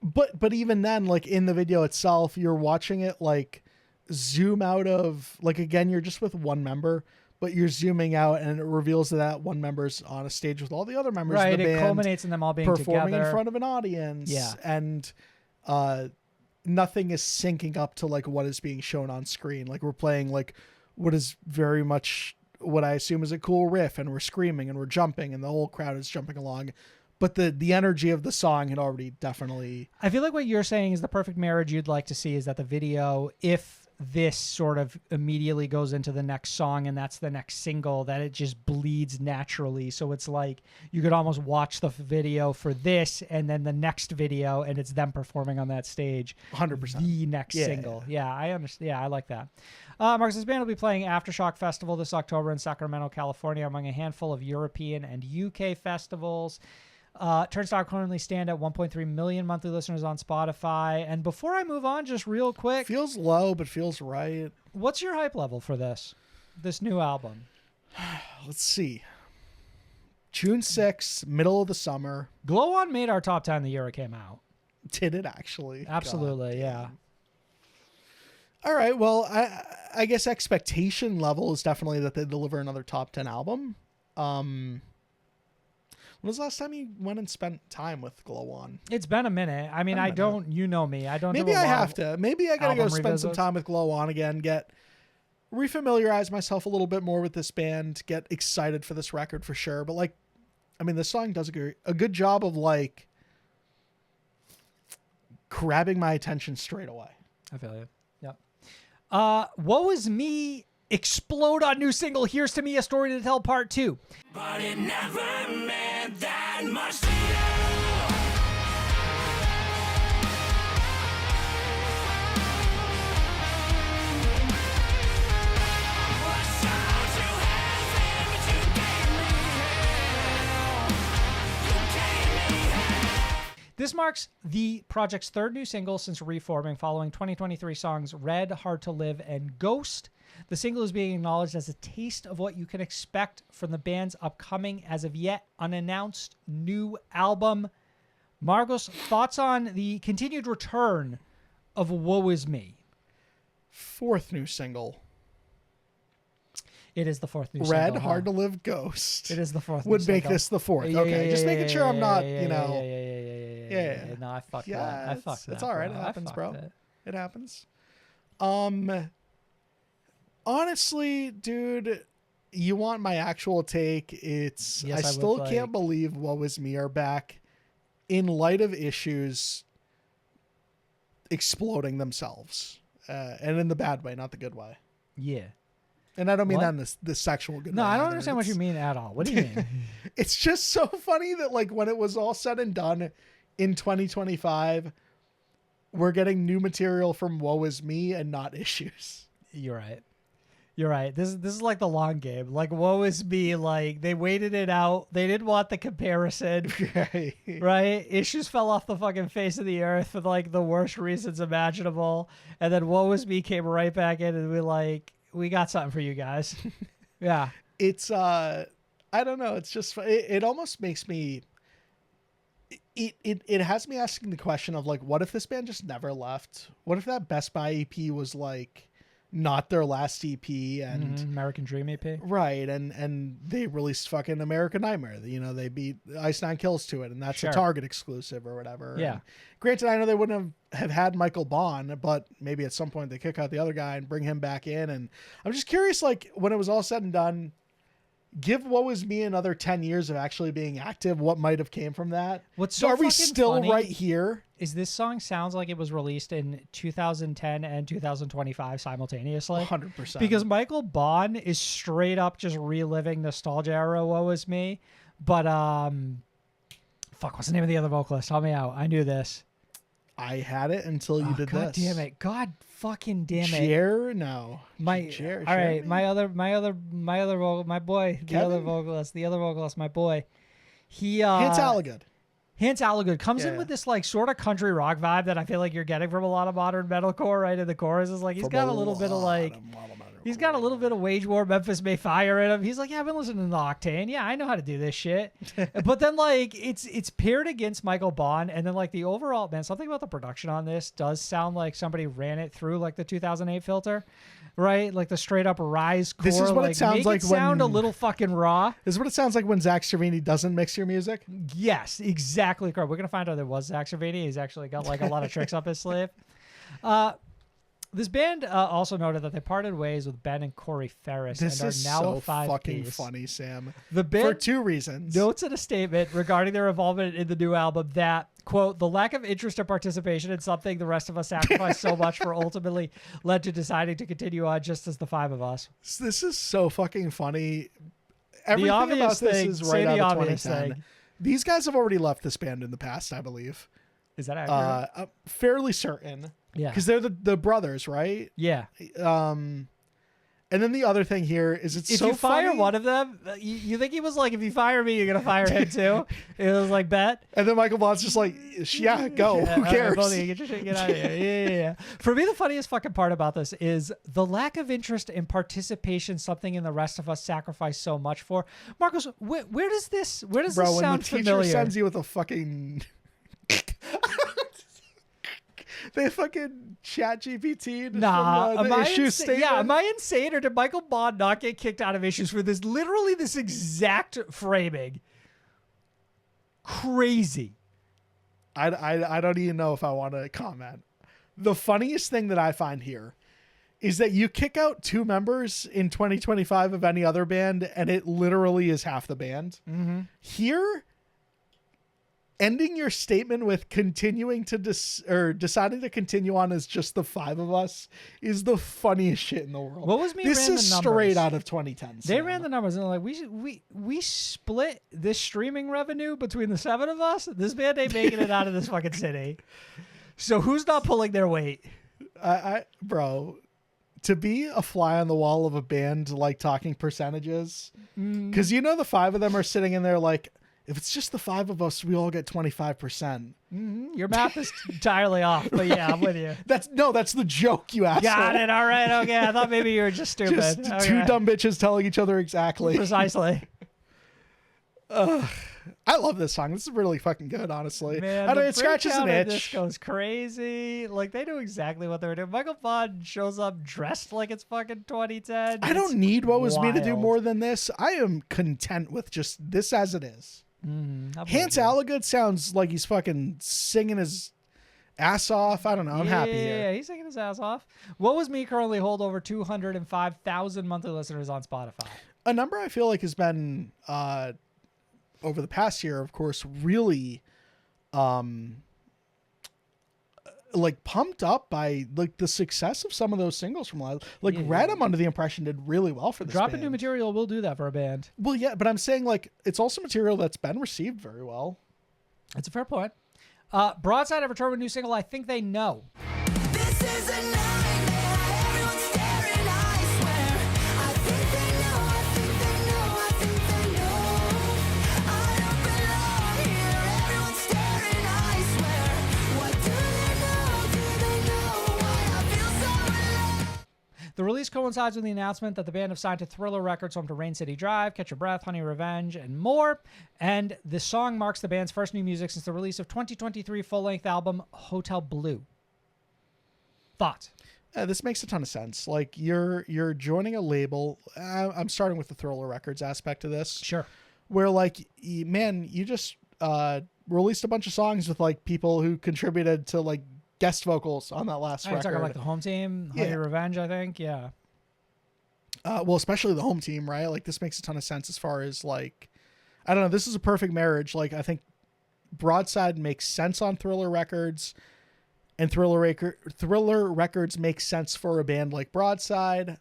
But even then, like in the video itself, you're watching it like zoom out of like, again, you're just with one member, but you're zooming out and it reveals that one member's on a stage with all the other members Right. of the It band culminates in them all being performing together. in front of an audience. Yeah. And nothing is syncing up to like what is being shown on screen. Like we're playing like what is very much what I assume is a cool riff, and we're screaming and we're jumping and the whole crowd is jumping along. But the energy of the song had already definitely... I feel like what you're saying is the perfect marriage you'd like to see is that the video, if this sort of immediately goes into the next song and that's the next single, that it just bleeds naturally. So it's like you could almost watch the video for this and then the next video and it's them performing on that stage. 100%. The next single. Yeah, I understand. Yeah, I like that. Marcus, this band will be playing Aftershock Festival this October in Sacramento, California, among a handful of European and UK festivals. Turnstile currently stand at 1.3 million monthly listeners on Spotify. And before I move on, just real quick, Feels low, but feels right. what's your hype level for this new album? Let's see. June 6th, middle of the summer. Glow On made our top 10 the year it came out. Did it actually? Absolutely, God yeah. damn. All right. Well, I guess expectation level is definitely that they deliver another top 10 album. When was the last time you went and spent time with Glow On? It's been a minute. I mean, you know me. I don't Maybe do a I lot have of to. Maybe I gotta go album spend some revisits. time with Glow On again, refamiliarize myself a little bit more with this band, get excited for this record for sure. But like, I mean, this song does a good job of like grabbing my attention straight away. I feel you. Yep. What Was Me? Explode on new single. Here's to Me, A Story to Tell Part 2. But it never meant that much to you. I shout to heaven, but you gave me hell. You gave me hell. This marks the project's third new single since reforming, following 2023 songs Red, Hard to Live, and Ghost. The single is being acknowledged as a taste of what you can expect from the band's upcoming, as of yet unannounced, new album. Margos, thoughts on the continued return of Woe Is Me? Fourth new single. It is the fourth new Red, single. Hard to Live, Ghost. It is the fourth Would new make single. this the fourth. Yeah, Okay, yeah, just yeah, making yeah, sure I'm yeah, not, yeah, you know. Yeah. No, I fucked that. I fucked that. It's all right. It bro. I happens, fucked bro. it. It happens. Honestly, dude, you want my actual take? It's Yes, I I would still like. can't believe Woe Is Me are back in light of issues exploding themselves, and in the bad way, not the good way. Yeah. And I don't mean What? that in the sexual good No, way. I don't either. understand what you It's- mean at all. What do you mean? It's just so funny that like when it was all said and done in 2025, we're getting new material from Woe Is Me and not issues. You're right. You're right. This is like the long game. Like, Woe Is Me, like, they waited it out. They didn't want the comparison, Right. right? Issues fell off the fucking face of the earth for, like, the worst reasons imaginable. And then Woe Is Me came right back in and we got something for you guys. Yeah. It's I don't know. It's just it almost makes me. It has me asking the question of like, what if this band just never left? What if that Best Buy EP was like not their last EP and American Dream EP. right and they released fucking American Nightmare. You know, they beat Ice Nine Kills to it, and that's Sure. a Target exclusive or whatever. Yeah. And granted, I know they wouldn't have had Michael Bond, but maybe at some point they kick out the other guy and bring him back in. And I'm just curious, like when it was all said and done, give Woe Is Me another 10 years of actually being active. What might have came from that? What's So so are we fucking still funny right here? is this song sounds like it was released in 2010 and 2025 simultaneously. 100%. Because Michael Bond is straight up just reliving nostalgia era Woe Is Me. But fuck, what's the name of the other vocalist? Help me out. I knew this. I had it until you did God this. damn it. God fucking damn it. Jer? No. My Jer- all right, Jeremy? my other my boy, the other vocalist, my boy. He It's Allagood. Hans Allagood comes in Yeah. with this like sort of country rock vibe that I feel like you're getting from a lot of modern metalcore, right? In the chorus is like he's got a little bit of like he's got a little bit of Wage War, Memphis May Fire in him. He's like, yeah, I've been listening to Octane. Yeah, I know how to do this shit. But then like it's paired against Michael Bond, and then like the overall man, something about the production on this does sound like somebody ran it through like the 2008 filter, right? Like the straight up Rise core. This is what it like, sounds make like it sound a when- little fucking raw. This is what it sounds like when Zach Cervini doesn't mix your music. Yes, exactly correct. We're gonna find out there was Zach Cervini. He's actually got like a lot of tricks up his sleeve. This band also noted that they parted ways with Ben and Corey Ferris This and is are now so a five-piece. fucking funny, Sam. The band For two reasons. notes in a statement regarding their involvement in the new album that, quote, the lack of interest or participation in something the rest of us sacrificed so much for ultimately led to deciding to continue on just as the five of us. This is so fucking funny. Everything obvious about this thing- is say right the out of obvious 2010. thing. These guys have already left this band in the past, I believe. Is that accurate? I'm fairly certain. Yeah. Because they're the brothers, right? Yeah. And then the other thing here is it's If so you fire funny. one of them, you think he was like, if you fire me, you're going to fire him too? It was like, bet. And then Michael Bond's just like, yeah, go. Yeah, Who all right, cares? both of you, get your shit, get out of here. Yeah. For me, the funniest fucking part about this is the lack of interest and participation, something in the rest of us sacrifice so much for. Marcos, where does this Bro, this when the sound teacher familiar? sends you with a fucking... They fucking chat GPT Nah, from the issue statement. yeah, am I insane, or did Michael Bond not get kicked out of issues for this? Literally, this exact framing. Crazy. I don't even know if I want to comment. The funniest thing that I find here is that you kick out two members in 2025 of any other band, and it literally is half the band. Mm-hmm. Here, ending your statement with continuing to deciding to continue on as just the five of us is the funniest shit in the world. What was me This ran is the straight numbers? out of 2010. They Sam. ran the numbers and they're like, we split this streaming revenue between the seven of us. This band ain't making it out of this fucking city. So who's not pulling their weight? Bro, to be a fly on the wall of a band like talking percentages, because the five of them are sitting in there like, if it's just the five of us, we all get 25%. Your math is entirely off, but yeah, I'm with you. That's the joke, you asshole. Got it. All right. Okay. I thought maybe you were just stupid. Just Okay. two dumb bitches telling each other exactly. Precisely. I love this song. This is really fucking good, honestly. Man, I know the it scratches an breakdown of itch. This goes crazy. Like, they knew exactly what they were doing. Michael Bond shows up dressed like it's fucking 2010. I don't need What Was Me to do wild. more than this. I am content with just this as it is. I'm with Hans you. Allagood sounds like he's fucking singing his ass off. I don't know. I'm happy here. Yeah, he's singing his ass off. What Was Me currently hold over 205,000 monthly listeners on Spotify. A number I feel like has been over the past year, of course, really like pumped up by like the success of some of those singles from last. Like Red, I'm under the impression did really well for this Dropping band. new material will do that for a band. Well, yeah, but I'm saying like it's also material that's been received very well. That's a fair point. Broadside have returned with a new single, I Think They Know. This is a nightmare. Everyone's staring, I swear. I think they know, I think they know, I think they know. I don't belong here. Everyone's staring, I swear. What do they know? Do they know why I feel so alone? The release coincides with the announcement that the band have signed to Thriller Records, home to Rain City Drive, Catch Your Breath, Honey Revenge, and more. And the song marks the band's first new music since the release of 2023 full-length album Hotel Blue. Thoughts? This makes a ton of sense. Like you're joining a label. I'm starting with the Thriller Records aspect of this. Sure. Where like, man, you just released a bunch of songs with like people who contributed to like guest vocals on that last You're record. talking like the home team, Honey Yeah. Revenge, I think. Yeah. Well, especially the home team, right? Like this makes a ton of sense as far as like, I don't know. This is a perfect marriage. Like I think Broadside makes sense on Thriller Records, and Thriller Records makes sense for a band like Broadside.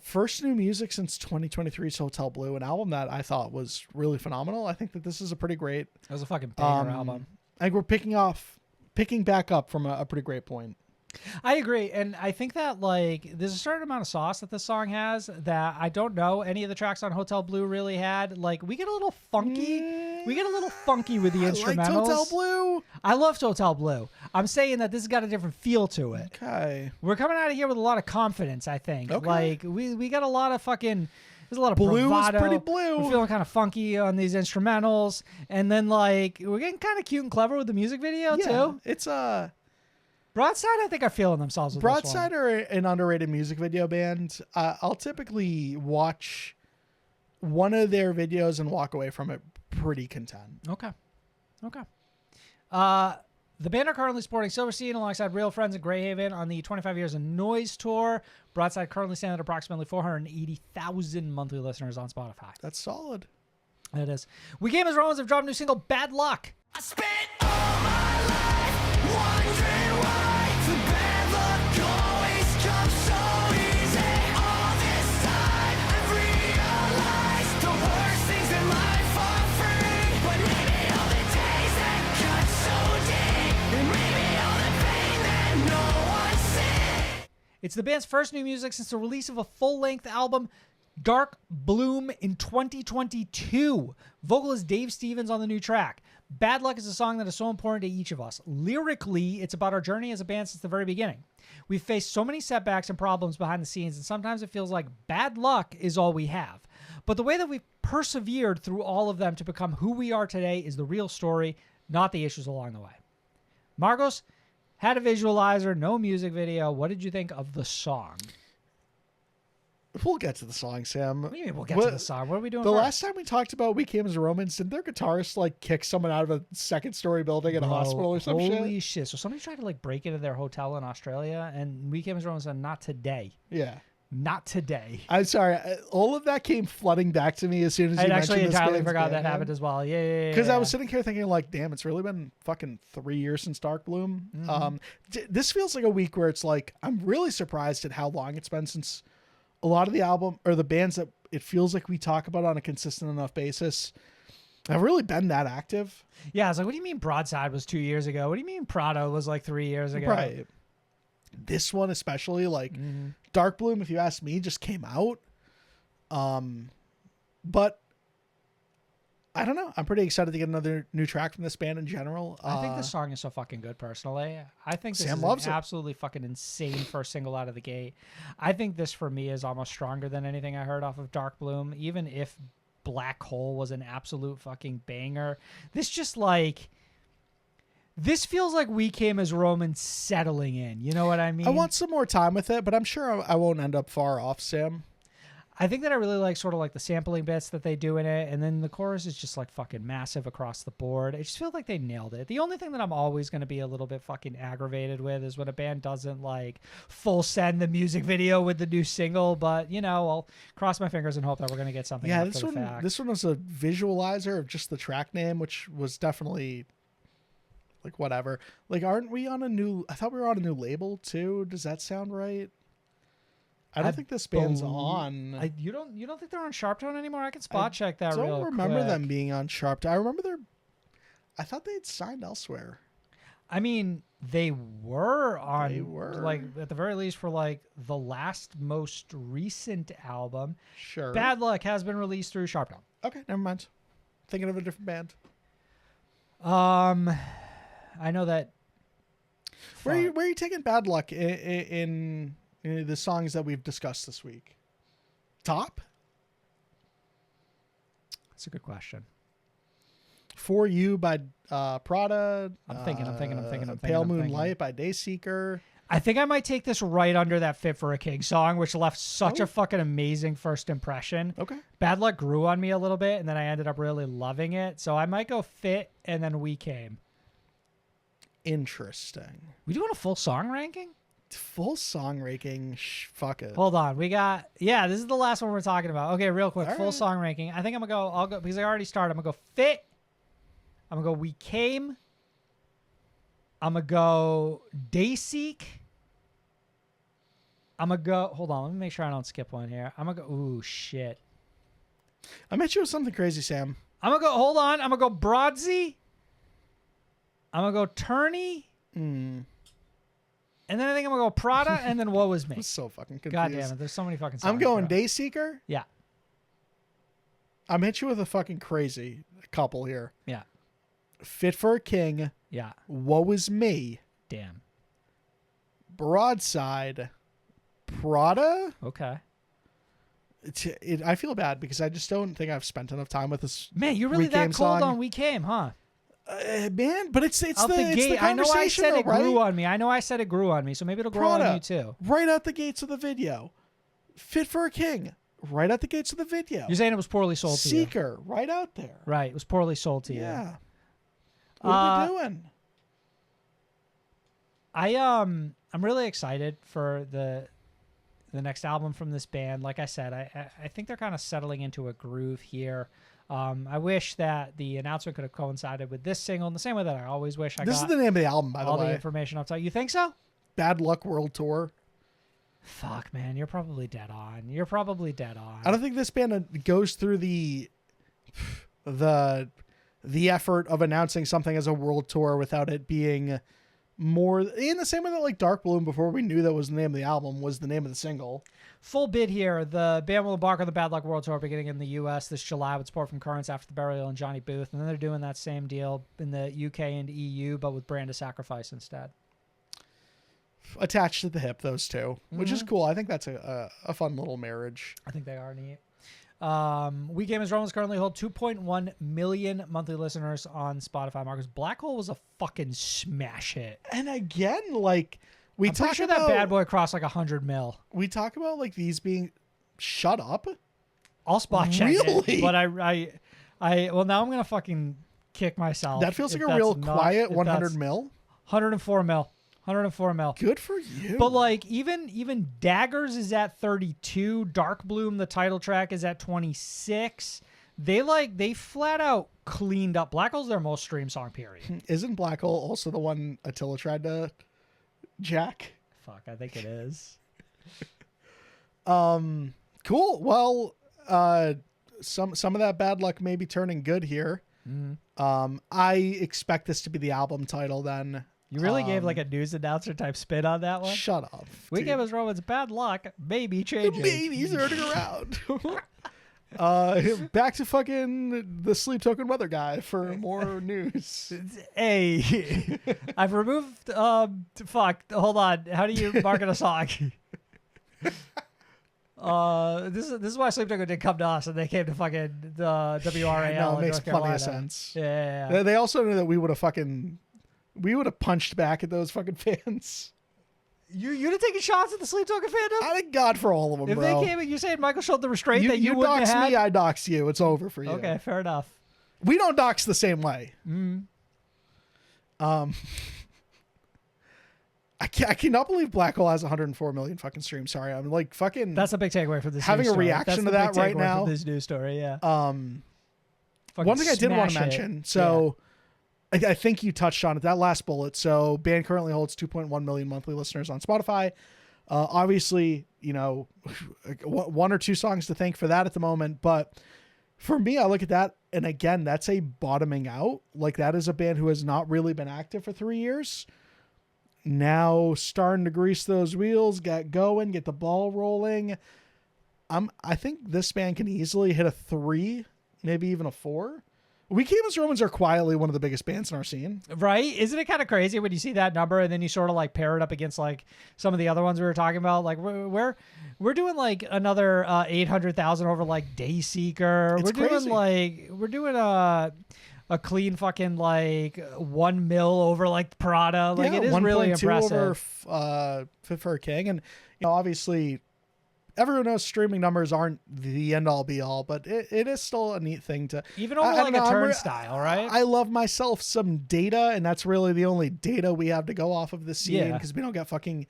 First new music since 2023's Hotel Blue, an album that I thought was really phenomenal. I think that this is a pretty great. It was a fucking banger album. I think we're picking back up from a pretty great point. I agree, and I think that like there's a certain amount of sauce that this song has that I don't know any of the tracks on Hotel Blue really had. Like we get a little funky, with the instrumentals. I liked Hotel Blue. I loved Hotel Blue. I'm saying that this has got a different feel to it. Okay. We're coming out of here with a lot of confidence. I think. Okay. Like we got a lot of fucking. There's a lot of Blue is bravado. pretty blue. We're feeling kind of funky on these instrumentals, and then like we're getting kind of cute and clever with the music video too. It's Broadside, I think, are feeling themselves with Broadside this one. are an underrated music video band. I'll typically watch one of their videos and walk away from it pretty content. Okay. The band are currently supporting Silverstein alongside Real Friends and Greyhaven on the 25 Years of Noise tour. Broadside currently stands at approximately 480,000 monthly listeners on Spotify. That's solid. It is. We Came as Romans have dropped a new single, Bad Luck. I spent all my life wondering why the bad luck always comes so easy. All this time I've realized the worst things in life are free. But maybe all the days that cut so deep, and maybe all the pain that no one sees. It's the band's first new music since the release of a full-length album, Dark Bloom, in 2022. Vocalist Dave Stevens on the new track. Bad Luck is a song that is so important to each of us. Lyrically, it's about our journey as a band since the very beginning. We've faced so many setbacks and problems behind the scenes, and sometimes it feels like bad luck is all we have. But the way that we've persevered through all of them to become who we are today is the real story, not the issues along the way. Marcos had a visualizer, no music video. What did you think of the song? We'll get to the song, Sam. What do you mean we'll get to the song? What are we doing The first? last time we talked about We Came as Romans, did their guitarist like kick someone out of a second-story building at a hospital or some shit? Holy shit. So somebody tried to like break into their hotel in Australia, and We Came as Romans said, not today. Yeah. Not today. I'm sorry. All of that came flooding back to me as soon as you I mentioned actually this entirely band's forgot band that name. happened as well. Yeah. Because I was sitting here thinking, like, damn, it's really been fucking 3 years since Dark Bloom. This feels like a week where it's like, I'm really surprised at how long it's been since a lot of the album or the bands that it feels like we talk about on a consistent enough basis have really been that active. Yeah, I was like, what do you mean Broadside was 2 years ago? What do you mean Prada was like 3 years ago? Right. This one especially, like Dark Bloom, if you ask me, just came out. But I don't know. I'm pretty excited to get another new track from this band in general. I think this song is so fucking good, personally. I think this Sam is loves an it. absolutely fucking insane first single out of the gate. I think this, for me, is almost stronger than anything I heard off of Dark Bloom. Even if Black Hole was an absolute fucking banger, this just like... This feels like We Came as Romans settling in. You know what I mean? I want some more time with it, but I'm sure I won't end up far off, Sam. I think that I really like sort of like the sampling bits that they do in it, and then the chorus is just like fucking massive across the board. It just feels like they nailed it. The only thing that I'm always going to be a little bit fucking aggravated with is when a band doesn't like full send the music video with the new single, but you know, I'll cross my fingers and hope that we're going to get something. Yeah, after the fact. this one was a visualizer of just the track name, which was definitely like whatever. Like, aren't we on a new? I thought we were on a new label too. Does that sound right? I don't think this band's on. You don't think they're on Sharptone anymore? I can spot check that. I don't real remember quick. them being on Sharp. I remember I thought they had signed elsewhere. I mean, they were on. They were. Like at the very least for like the last most recent album. Sure. Bad Luck has been released through Sharptone. Okay, never mind. Thinking of a different band. I know that. Where are you taking Bad Luck in the songs that we've discussed this week? Top? That's a good question. For You by Prada. I'm thinking. Pale Moonlight by Dayseeker. I think I might take this right under that Fit for a King song, which left such a fucking amazing first impression. Okay. Bad Luck grew on me a little bit, and then I ended up really loving it. So I might go Fit, and then We Came. Interesting. We doing a full song ranking? Full song ranking. Fuck it. Hold on. We got, this is the last one we're talking about. Okay, real quick. All Full right. song ranking. I think I'll go, because I already started. I'm going to go Fit. I'm going to go We Came. I'm going to go Dayseek. I'm going to go, hold on. Let me make sure I don't skip one here. I'm going to go, ooh, shit. I met you with something crazy, Sam. I'm going to go, hold on. I'm going to go Broadside. I'm going to go Turney. And then I think I'm going to go Prada, and then What Was Me. I'm so fucking confused. God damn it. There's so many fucking songs. I'm going bro. Dayseeker. Yeah. I'm hit you with a fucking crazy couple here. Yeah. Fit for a King. Yeah. What Was Me. Damn. Broadside. Prada. Okay. I feel bad because I just don't think I've spent enough time with this. Man, you're really We Came that cold song. on We Came, huh? Man, but it's Out the gate. the I know I conversation, said though, it grew right? on me. I know I said it grew on me, so maybe it'll grow Prada, on you too. right out the gates of the video. Fit for a King, right out the gates of the video. You're saying it was poorly sold to you. Seeker, right out there. Right. It was poorly sold to you. Yeah. What are we doing? I'm really excited for the next album from this band. Like I said, I think they're kind of settling into a groove here. I wish that the announcement could have coincided with this single in the same way that I always wish I This got is the name of the album, by the all way. the information up top. You think so? Bad Luck World Tour. Fuck, man, you're probably dead on. You're probably dead on. I don't think this band goes through the effort of announcing something as a world tour without it being more in the same way that like Dark Bloom, before we knew that was the name of the album, was the name of the single. Full bid here. The band will embark on the Bad Luck World Tour beginning in the U.S. this July with support from Currents after the burial and Johnny Booth. And then they're doing that same deal in the UK and EU, but with Brand of Sacrifice instead. Attached to the hip, those two, which is cool. I think that's a fun little marriage. I think they are neat. We Game as Romans currently hold 2.1 million monthly listeners on Spotify. Marcus, Black Hole was a fucking smash hit. And again, like we I'm pretty talk sure about, that Bad Boy crossed like 100 mil. we talk about like these being shut up. I'll spot check Really? it, but well, now I'm gonna fucking kick myself. That feels if like a real that's not- quiet if 100 that's- mil. 104 mil. 104 mil. Good for you. But like even Daggers is at 32. Dark Bloom, the title track, is at 26. They flat out cleaned up. Black Hole's their most streamed song, period. Isn't Black Hole also the one Attila tried to jack? Fuck, I think it is. Cool. Well, some of that bad luck may be turning good here. I expect this to be the album title then. You really gave like a news announcer type spin on that one. Shut up. We dude. gave us Romans bad luck, maybe changing. Baby's turning around. Back to fucking the Sleep Token Weather guy for more news. Hey, I've removed. Fuck. Hold on. How do you market a song? This is why Sleep Token didn't come to us, and they came to fucking the WRAL. No, it in makes North plenty Carolina. of sense. Yeah. They also knew that we would have punched back at those fucking fans. You'd have taken shots at the Sleep Token fandom? I thank God for all of them, If bro. they came and you saying Michael showed the restraint you that you you wouldn't dox have had? me, I dox you. It's over for you. Okay, fair enough. We don't dox the same way. I cannot believe Black Hole has 104 million fucking streams. Sorry, I'm like fucking. That's a big takeaway from this Having news a story. reaction That's to the that big right takeaway now. From this news story, yeah. One Fucking thing I did want to smash it. mention. So, I think you touched on it. That last bullet. So, band currently holds 2.1 million monthly listeners on Spotify. Obviously, you know, one or two songs to thank for that at the moment. But for me, I look at that, and again, that's a bottoming out. Like, that is a band who has not really been active for 3 years. Now starting to grease those wheels, get going, get the ball rolling. I think this band can easily hit a 3, maybe even a 4. We Came as Romans are quietly one of the biggest bands in our scene. Right? Isn't it kind of crazy when you see that number and then you sort of like pair it up against like some of the other ones we were talking about? Like we're doing like another 800,000 over like Dayseeker. It's We're doing a clean fucking like 1 mil over like Prada. Like it is really 1.2 impressive. over Fit for a King. And you know, obviously everyone knows streaming numbers aren't the end all be all, but it is still a neat thing to Even over I like don't a know, Turnstile, right? I love myself some data, and that's really the only data we have to go off of this scene, Yeah. because we don't get fucking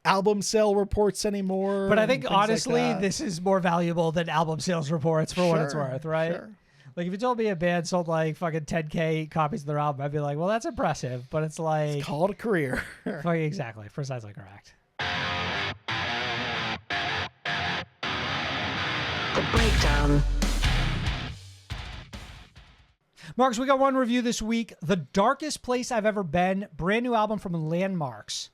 album sale reports anymore. But I and think things like honestly, that. this is more valuable than album sales reports for what it's Sure, worth, right? sure. Like if you told me a band sold like fucking 10K copies of their album, I'd be like, well, that's impressive. But it's like, Call it a career. fucking exactly, precisely correct. The Breakdown. Marcus, we got one review this week. The Darkest Place I've Ever Been, brand new album from Landmvrks.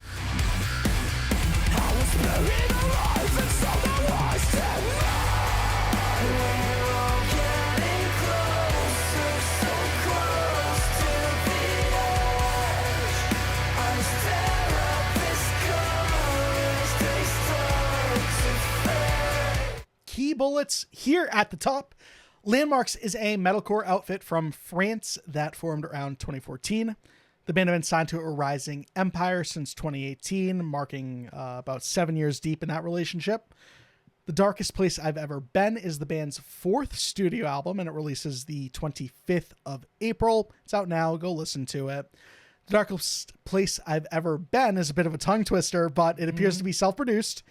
Key bullets here at the top. Landmvrks is a metalcore outfit from France that formed around 2014. The band have been signed to a rising empire since 2018, marking about 7 years deep in that relationship. The Darkest Place I've Ever Been is the band's 4th studio album, and it releases the 25th of April. It's out now. Go listen to it. The Darkest Place I've Ever Been is a bit of a tongue twister, but it appears to be self-produced.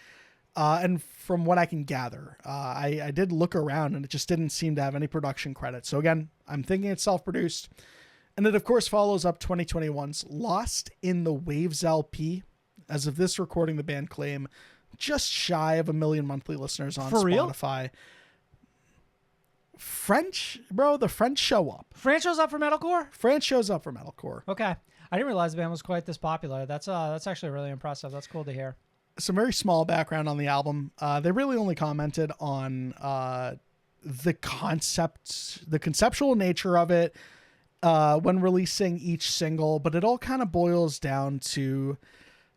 And from what I can gather, I did look around and it just didn't seem to have any production credits. So again, I'm thinking it's self-produced. And it, of course, follows up 2021's Lost in the Waves LP. As of this recording, the band claim just shy of 1 million monthly listeners on Spotify. Real? French, bro, the French show up. France shows up for metalcore? France shows up for metalcore. Okay. I didn't realize the band was quite this popular. That's actually really impressive. That's cool to hear. Some very small background on the album. They really only commented on the conceptual nature of it when releasing each single, but it all kind of boils down to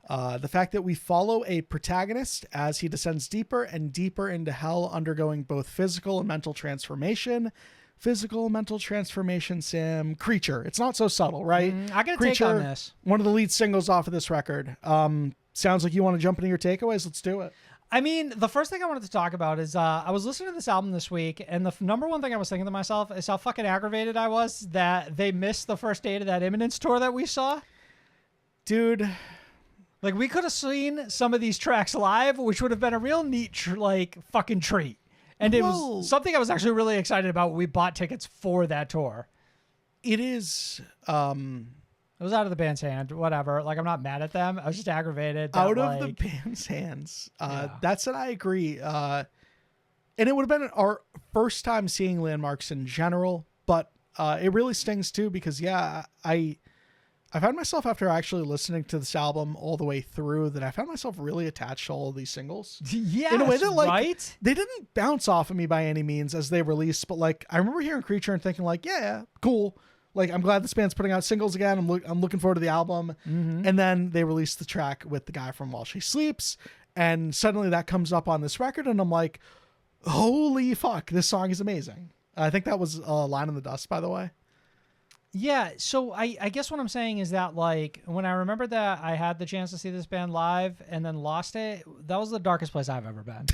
the fact that we follow a protagonist as he descends deeper and deeper into hell, undergoing both physical and mental transformation. Physical, mental transformation, Sam. Creature. It's not so subtle, right? I got a Creature, take on this. One of the lead singles off of this record. Sounds like you want to jump into your takeaways. Let's do it. I mean, the first thing I wanted to talk about is I was listening to this album this week, and the number one thing I was thinking to myself is how fucking aggravated I was that they missed the first date of that Imminence tour that we saw. Dude. Like, we could have seen some of these tracks live, which would have been a real neat, fucking treat. And it was something I was actually really excited about when we bought tickets for that tour. It is... It was out of the band's hand, whatever. Like, I'm not mad at them. I was just aggravated. That, out of the band's hands. That's what I agree. And it would have been our first time seeing Landmvrks in general, but it really stings too because, I found myself, after actually listening to this album all the way through, that I found myself really attached to all of these singles. Yeah, in a way that, like, right? They didn't bounce off of me by any means as they released, but like I remember hearing Creature and thinking like, yeah, cool. Like, I'm glad this band's putting out singles again. I'm looking forward to the album. Mm-hmm. And then they released the track with the guy from While She Sleeps, and suddenly that comes up on this record, and I'm like, holy fuck, this song is amazing. I think that was Line in the Dust, by the way. Yeah, so I guess what I'm saying is that, like, when I remembered that I had the chance to see this band live and then lost it, that was the darkest place I've ever been.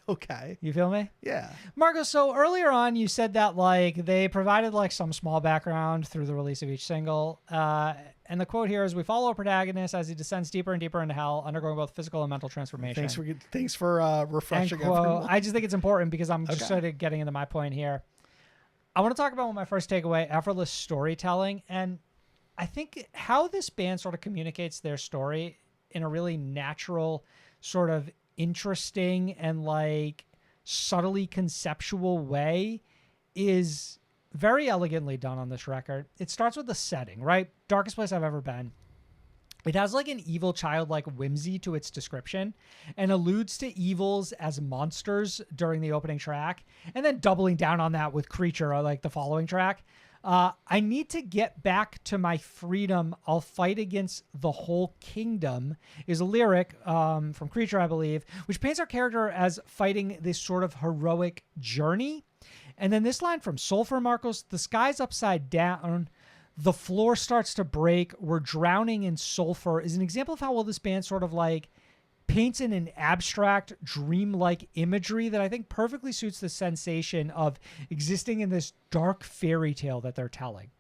Okay. You feel me? Yeah. Marco, so earlier on you said that, like, they provided, like, some small background through the release of each single. And the quote here is, we follow a protagonist as he descends deeper and deeper into hell, undergoing both physical and mental transformation. Thanks for refreshing everyone. I just think it's important because I'm just sort of getting into my point here. I want to talk about my first takeaway, effortless storytelling. And I think how this band sort of communicates their story in a really natural, sort of interesting and like subtly conceptual way is very elegantly done on this record. It starts with the setting, right? Darkest place I've ever been. It has like an evil childlike whimsy to its description and alludes to evils as monsters during the opening track, and then doubling down on that with Creature, or like the following track. I need to get back to my freedom. I'll fight against the whole kingdom is a lyric from Creature, I believe, which paints our character as fighting this sort of heroic journey. And then this line from Sulfur, Marcos, the sky's upside down. The floor starts to break. We're drowning in sulfur is an example of how well this band sort of like paints in an abstract, dreamlike imagery that I think perfectly suits the sensation of existing in this dark fairy tale that they're telling.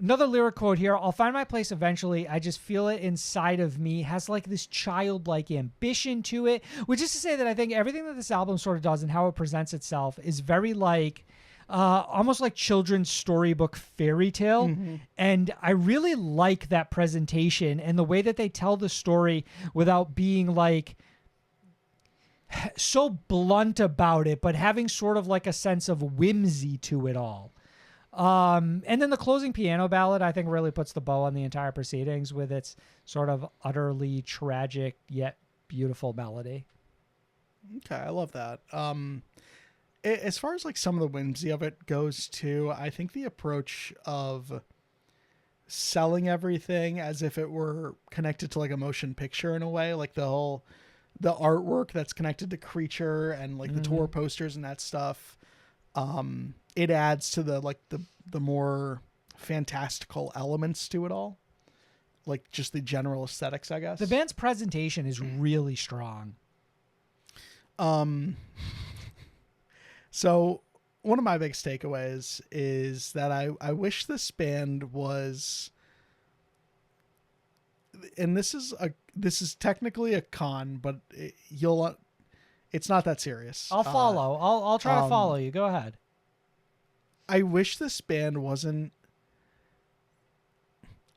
Another lyric quote here, I'll find my place eventually. I just feel it inside of me. Has like this childlike ambition to it, which is to say that I think everything that this album sort of does and how it presents itself is very like almost like children's storybook fairy tale. Mm-hmm. And I really like that presentation and the way that they tell the story without being like so blunt about it, but having sort of like a sense of whimsy to it all. And then the closing piano ballad, I think, really puts the bow on the entire proceedings with its sort of utterly tragic yet beautiful melody. Okay, I love that. As far as like some of the whimsy of it goes too, I think the approach of selling everything as if it were connected to like a motion picture in a way, like the artwork that's connected to Creature and like the tour posters and that stuff, it adds to the more fantastical elements to it all, like just the general aesthetics, I guess. The band's presentation is really strong. So one of my biggest takeaways is that I wish this band was and this is technically a con, but it's not that serious. I'll follow. I'll try to follow you. Go ahead. I wish this band wasn't.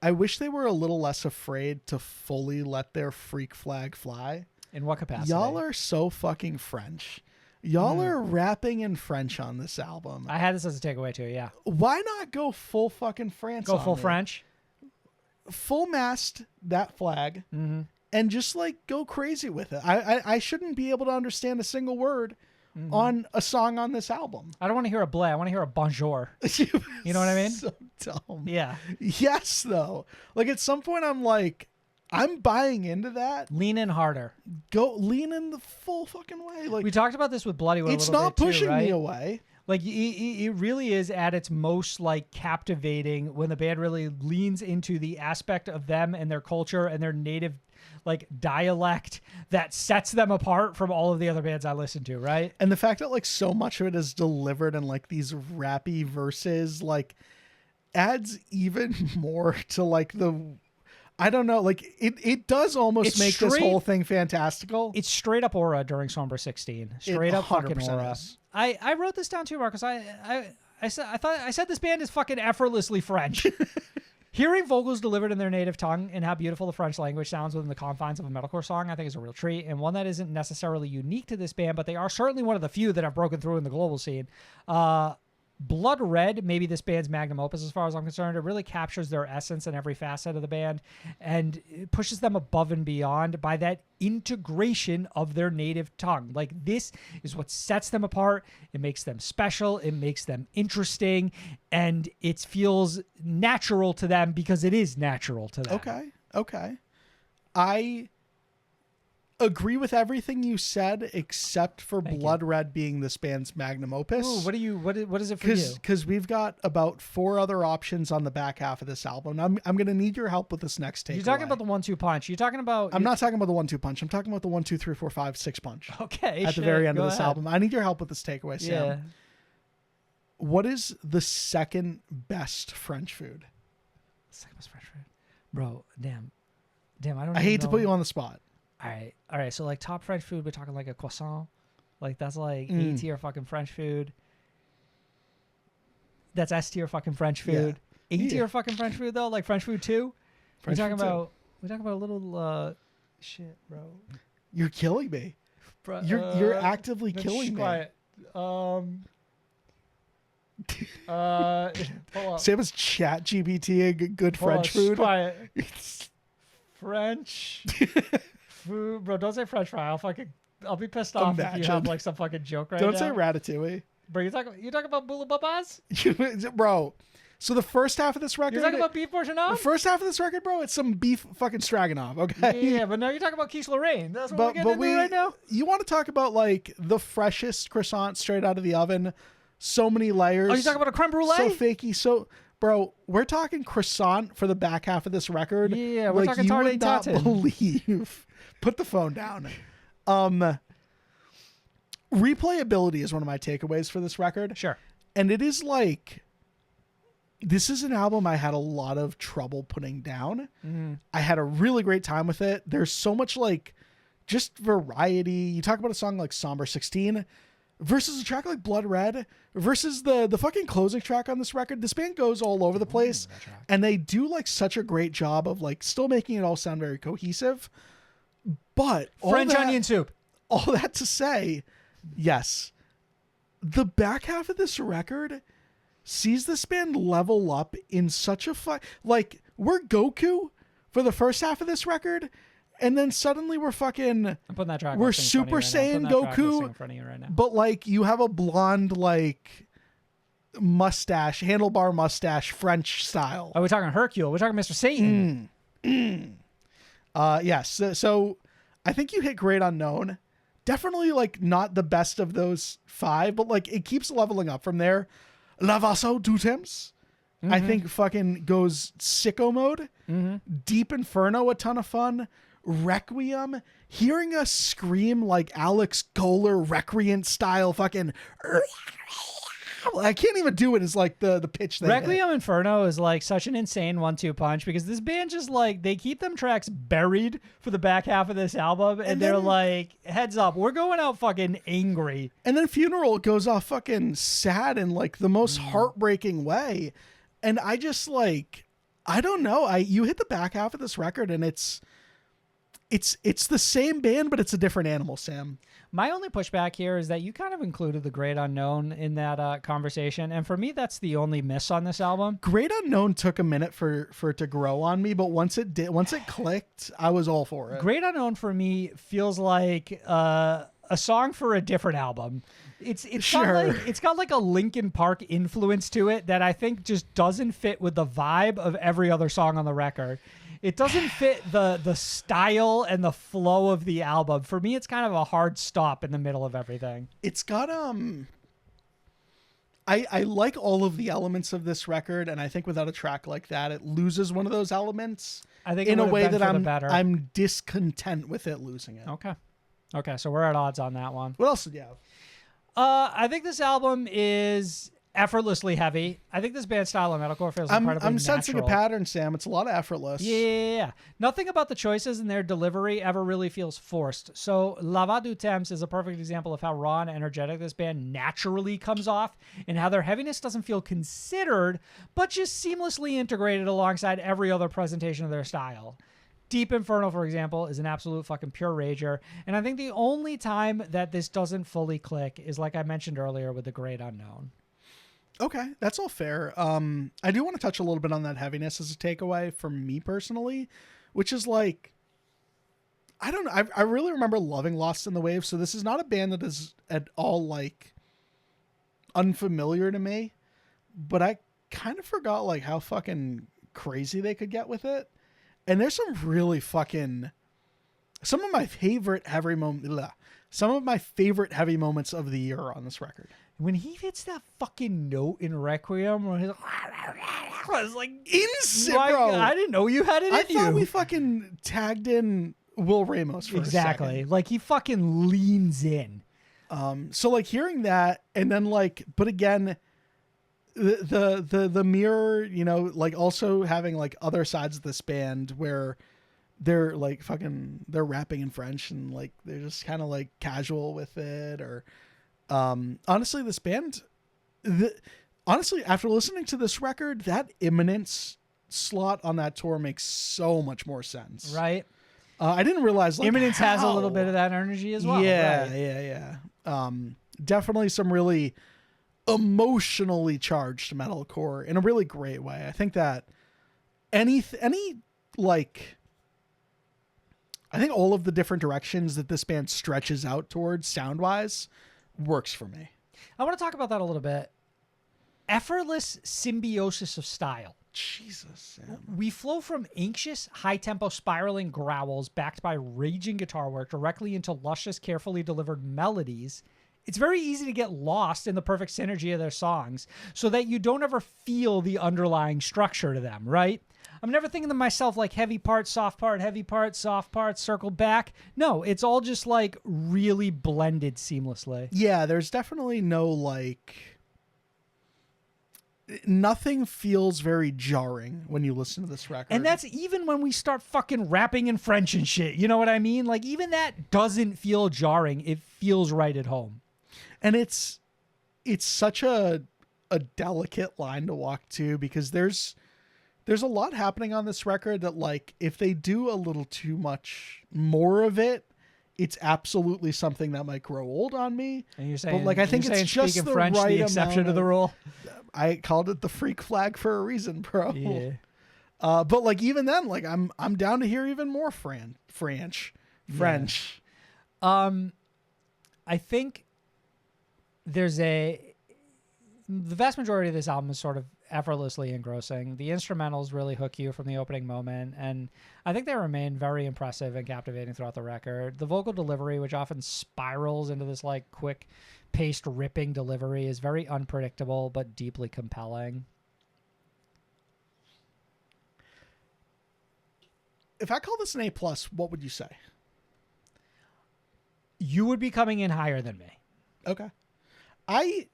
I wish they were a little less afraid to fully let their freak flag fly. In what capacity? Y'all are so fucking French. Y'all are rapping in French on this album. I had this as a takeaway too. Yeah. Why not go full fucking France? Go on full me? French. Full mast that flag, and just like go crazy with it. I shouldn't be able to understand a single word on a song on this album. I don't want to hear a bleh. I want to hear a bonjour. You know what I mean? So dumb. Yeah. Yes, though. Like at some point, I'm like, I'm buying into that. Lean in harder. Go lean in the full fucking way. Like We talked about this with Bloody. it's a little not bit pushing too, right? me away. Like it really is at its most like captivating when the band really leans into the aspect of them and their culture and their native like dialect that sets them apart from all of the other bands I listen to, right? And the fact that like so much of it is delivered in like these rappy verses, like adds even more to like I don't know, like it does almost It's make this straight- whole thing fantastical. It's straight up aura during Somber 16. Straight up fucking 100% aura. is. I wrote this down too, Marcus. I said this band is fucking effortlessly French. Hearing vocals delivered in their native tongue and how beautiful the French language sounds within the confines of a metalcore song, I think is a real treat, and one that isn't necessarily unique to this band, but they are certainly one of the few that have broken through in the global scene. Blood Red, maybe this band's magnum opus as far as I'm concerned. It really captures their essence in every facet of the band and it pushes them above and beyond by that integration of their native tongue. Like this is what sets them apart. It makes them special. It makes them interesting. And it feels natural to them because it is natural to them. Okay. I agree with everything you said except for Blood Red being this band's magnum opus. Ooh, what is it for you? Because we've got about 4 other options on the back half of this album. I'm going to need your help with this next takeaway. You're talking about the 1-2 punch. You're talking about... I'm not talking about the 1-2 punch. I'm talking about the 1, 2, 3, 4, 5, 6 punch. Okay, At the very end of this album. I need your help with this takeaway, Sam. Yeah. What is the second best French food? Second best French food. Bro, damn, I don't I even hate to know. put you on the spot. All right. So like top French food, we're talking like a croissant. Like that's like A tier fucking French food. That's S tier fucking French food. A tier fucking French food though, like French food too. We're talking about a little shit, bro. You're killing me. Bro, You're actively killing me. Quiet. Hold up. Sam is chat GPT good Hold French on, food. Quiet. French food, bro. Don't say French fry. I'll be pissed off if you Imagine. have like some fucking joke right Don't now. say ratatouille. Bro, you talking about boula babas? Bro, so the first half of this record... You're talking about beef the bourguignon? first half of this record, bro, it's some beef fucking stroganoff, okay? Yeah, but now you're talking about quiche Lorraine. That's what we're getting into right now. You want to talk about like the freshest croissant straight out of the oven, so many layers. Oh, you talking about a creme brulee? So fakey, so... Bro, we're talking croissant for the back half of this record. Yeah, we're like, talking you tarte would not tatin. believe. Put the phone down. Replayability is one of my takeaways for this record. Sure. And it is like, this is an album I had a lot of trouble putting down. I had a really great time with it. There's so much like just variety. You talk about a song like Somber 16 versus a track like Blood Red versus the fucking closing track on this record. This band goes all over the place and they do like such a great job of like still making it all sound very cohesive. But French onion soup. all that to say, yes, the back half of this record sees this band level up in such a like we're Goku for the first half of this record, and then suddenly we're fucking I'm putting that track. we're listing in front Super of you right now. Saiyan I'm putting that track listing Goku, in front of you right now. but like you have a blonde like mustache, handlebar mustache, French style. Are we talking Hercule? We're talking Mr. Satan. Yes. So I think you hit Great Unknown. Definitely like not the best of those 5, but like it keeps leveling up from there. Lavasso du Temps, I think fucking goes sicko mode. Deep Inferno, a ton of fun. Requiem, hearing us scream like Alex Goler Recreant style fucking I can't even do it as like the pitch they hit. Requiem Inferno is like such an insane 1-2 punch because this band just like they keep them tracks buried for the back half of this album and they're then- like, heads up, we're going out fucking angry. And then Funeral goes off fucking sad in like the most heartbreaking way. And I just like, I don't know. You hit the back half of this record and it's the same band, but it's a different animal, Sam. My only pushback here is that you kind of included the Great Unknown in that conversation, and for me, that's the only miss on this album. Great Unknown took a minute for it to grow on me, but once it clicked, I was all for it. Great Unknown for me feels like a song for a different album. It's Sure. got like a Linkin Park influence to it that I think just doesn't fit with the vibe of every other song on the record. It doesn't fit the style and the flow of the album. For me, it's kind of a hard stop in the middle of everything. It's got I like all of the elements of this record, and I think without a track like that, it loses one of those elements. I think it in a would've way been that for the better. I'm discontent with it losing it. Okay, so we're at odds on that one. What else did you have? I think this album is effortlessly heavy. I think this band style of metalcore feels incredibly I'm sensing a natural. pattern, Sam. It's a lot of effortless. Yeah. Nothing about the choices in their delivery ever really feels forced. So Lava du Temps is a perfect example of how raw and energetic this band naturally comes off and how their heaviness doesn't feel considered, but just seamlessly integrated alongside every other presentation of their style. Deep Inferno, for example, is an absolute fucking pure rager. And I think the only time that this doesn't fully click is like I mentioned earlier with The Great Unknown. Okay, that's all fair. I do want to touch a little bit on that heaviness as a takeaway from me personally, which is like, I don't know. I really remember loving Lost in the Waves. So this is not a band that is at all like unfamiliar to me, but I kind of forgot like how fucking crazy they could get with it. And there's some really fucking, some of my favorite heavy moments of the year on this record. When he hits that fucking note in Requiem, where he's like, I was like, Insane, like, bro. I didn't know you had it I in thought you. we fucking tagged in Will Ramos for a Exactly. second. Like he fucking leans in. So like hearing that and then like, but again, the mirror, you know, like also having like other sides of this band where they're like fucking, they're rapping in French and like, they're just kind of like casual with it or, honestly, this band, honestly, after listening to this record, that Imminence slot on that tour makes so much more sense. Right. I didn't realize like Imminence has a little how- bit of that energy as well. Yeah, right. yeah. Definitely some really emotionally charged metalcore in a really great way. I think that any like, I think all of the different directions that this band stretches out towards sound wise works for me. I want to talk about that a little bit. Effortless symbiosis of style. Jesus. Sam. We flow from anxious, high-tempo spiraling growls backed by raging guitar work directly into luscious, carefully delivered melodies. It's very easy to get lost in the perfect synergy of their songs so that you don't ever feel the underlying structure to them, right? I'm never thinking to myself like heavy part, soft part, heavy part, soft part, circle back. No, it's all just like really blended seamlessly. Yeah, there's definitely no like, nothing feels very jarring when you listen to this record. And that's even when we start fucking rapping in French and shit. You know what I mean? Like even that doesn't feel jarring. It feels right at home. and it's such a delicate line to walk to because there's a lot happening on this record that like if they do a little too much more of it, it's absolutely something that might grow old on me. And you're saying, but like I think it's just speaking the French, right the exception amount to the of- rule. I called it the freak flag for a reason, bro. Yeah. But like even then, like I'm down to hear even more French. I think the vast majority of this album is sort of effortlessly engrossing. The instrumentals really hook you from the opening moment, and I think they remain very impressive and captivating throughout the record. The vocal delivery, which often spirals into this like quick paced ripping delivery, is very unpredictable but deeply compelling. If I call this an A+, what would you say? You would be coming in higher than me. Okay. I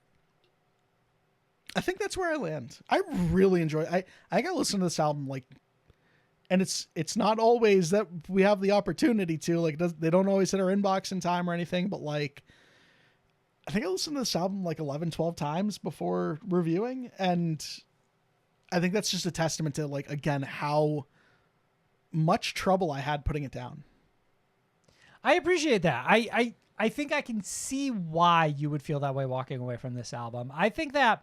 I think that's where I land. I really enjoy I got to listen to this album like, and it's not always that we have the opportunity to, like, they don't always hit our inbox in time or anything, but like, I think I listened to this album like 11, 12 times before reviewing. And I think that's just a testament to, like, again, how much trouble I had putting it down. I appreciate that. I think I can see why you would feel that way walking away from this album. I think that,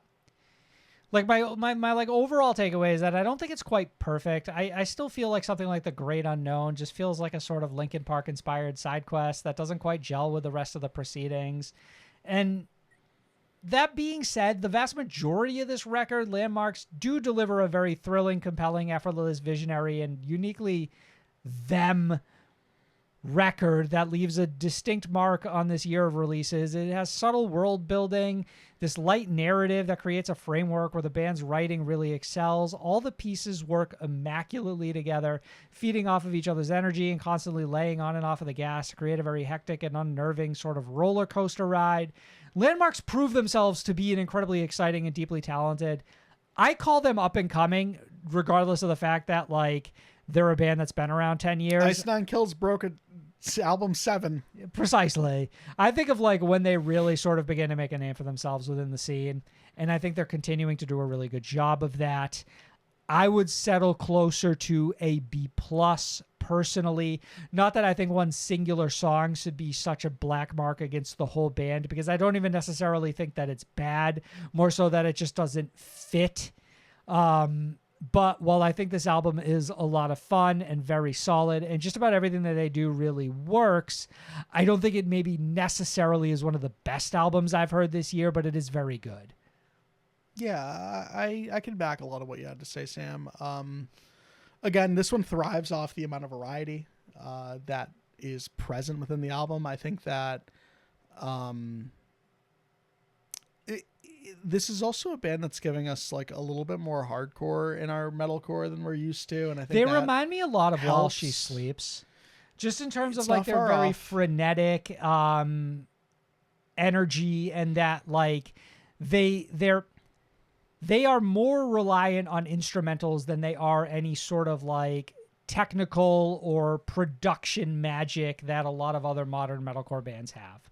like, my like overall takeaway is that I don't think it's quite perfect. I still feel like something like The Great Unknown just feels like a sort of Linkin Park inspired side quest that doesn't quite gel with the rest of the proceedings. And that being said, the vast majority of this record, Landmvrks, do deliver a very thrilling, compelling, effortless, visionary, and uniquely them record that leaves a distinct mark on this year of releases. It has subtle world building, this light narrative that creates a framework where the band's writing really excels. All the pieces work immaculately together, feeding off of each other's energy and constantly laying on and off of the gas to create a very hectic and unnerving sort of roller coaster ride. Landmvrks prove themselves to be an incredibly exciting and deeply talented. I call them up and coming, regardless of the fact that, like, they're a band that's been around 10 years. Ice Nine Kills broke album 7. Precisely. I think of, like, when they really sort of began to make a name for themselves within the scene, and I think they're continuing to do a really good job of that. I would settle closer to a B+ personally. Not that I think one singular song should be such a black mark against the whole band, because I don't even necessarily think that it's bad, more so that it just doesn't fit. But while I think this album is a lot of fun and very solid and just about everything that they do really works, I don't think it maybe necessarily is one of the best albums I've heard this year, but it is very good. Yeah, I can back a lot of what you had to say, Sam. Again, this one thrives off the amount of variety that is present within the album. I think that this is also a band that's giving us, like, a little bit more hardcore in our metalcore than we're used to, and I think they that remind me a lot of While helps. She Sleeps, just in terms It's of, like, not their far very off. frenetic energy, and that, like, they are more reliant on instrumentals than they are any sort of, like, technical or production magic that a lot of other modern metalcore bands have.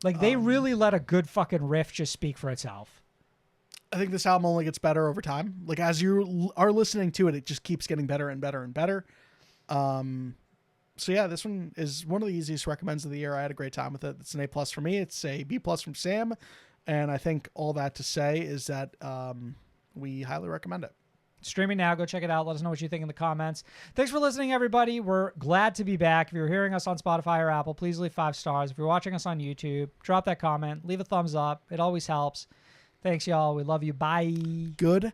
Like, they really let a good fucking riff just speak for itself. I think this album only gets better over time. Like, as you are listening to it, it just keeps getting better and better and better. So yeah, this one is one of the easiest recommends of the year. I had a great time with it. It's an A+ for me. It's a B+ from Sam. And I think all that to say is that we highly recommend it. Streaming now. Go check it out. Let us know what you think in the comments. Thanks for listening, everybody. We're glad to be back. If you're hearing us on Spotify or Apple, please leave 5 stars. If you're watching us on YouTube, drop that comment. Leave a thumbs up. It always helps. Thanks, y'all. We love you. Bye. Good.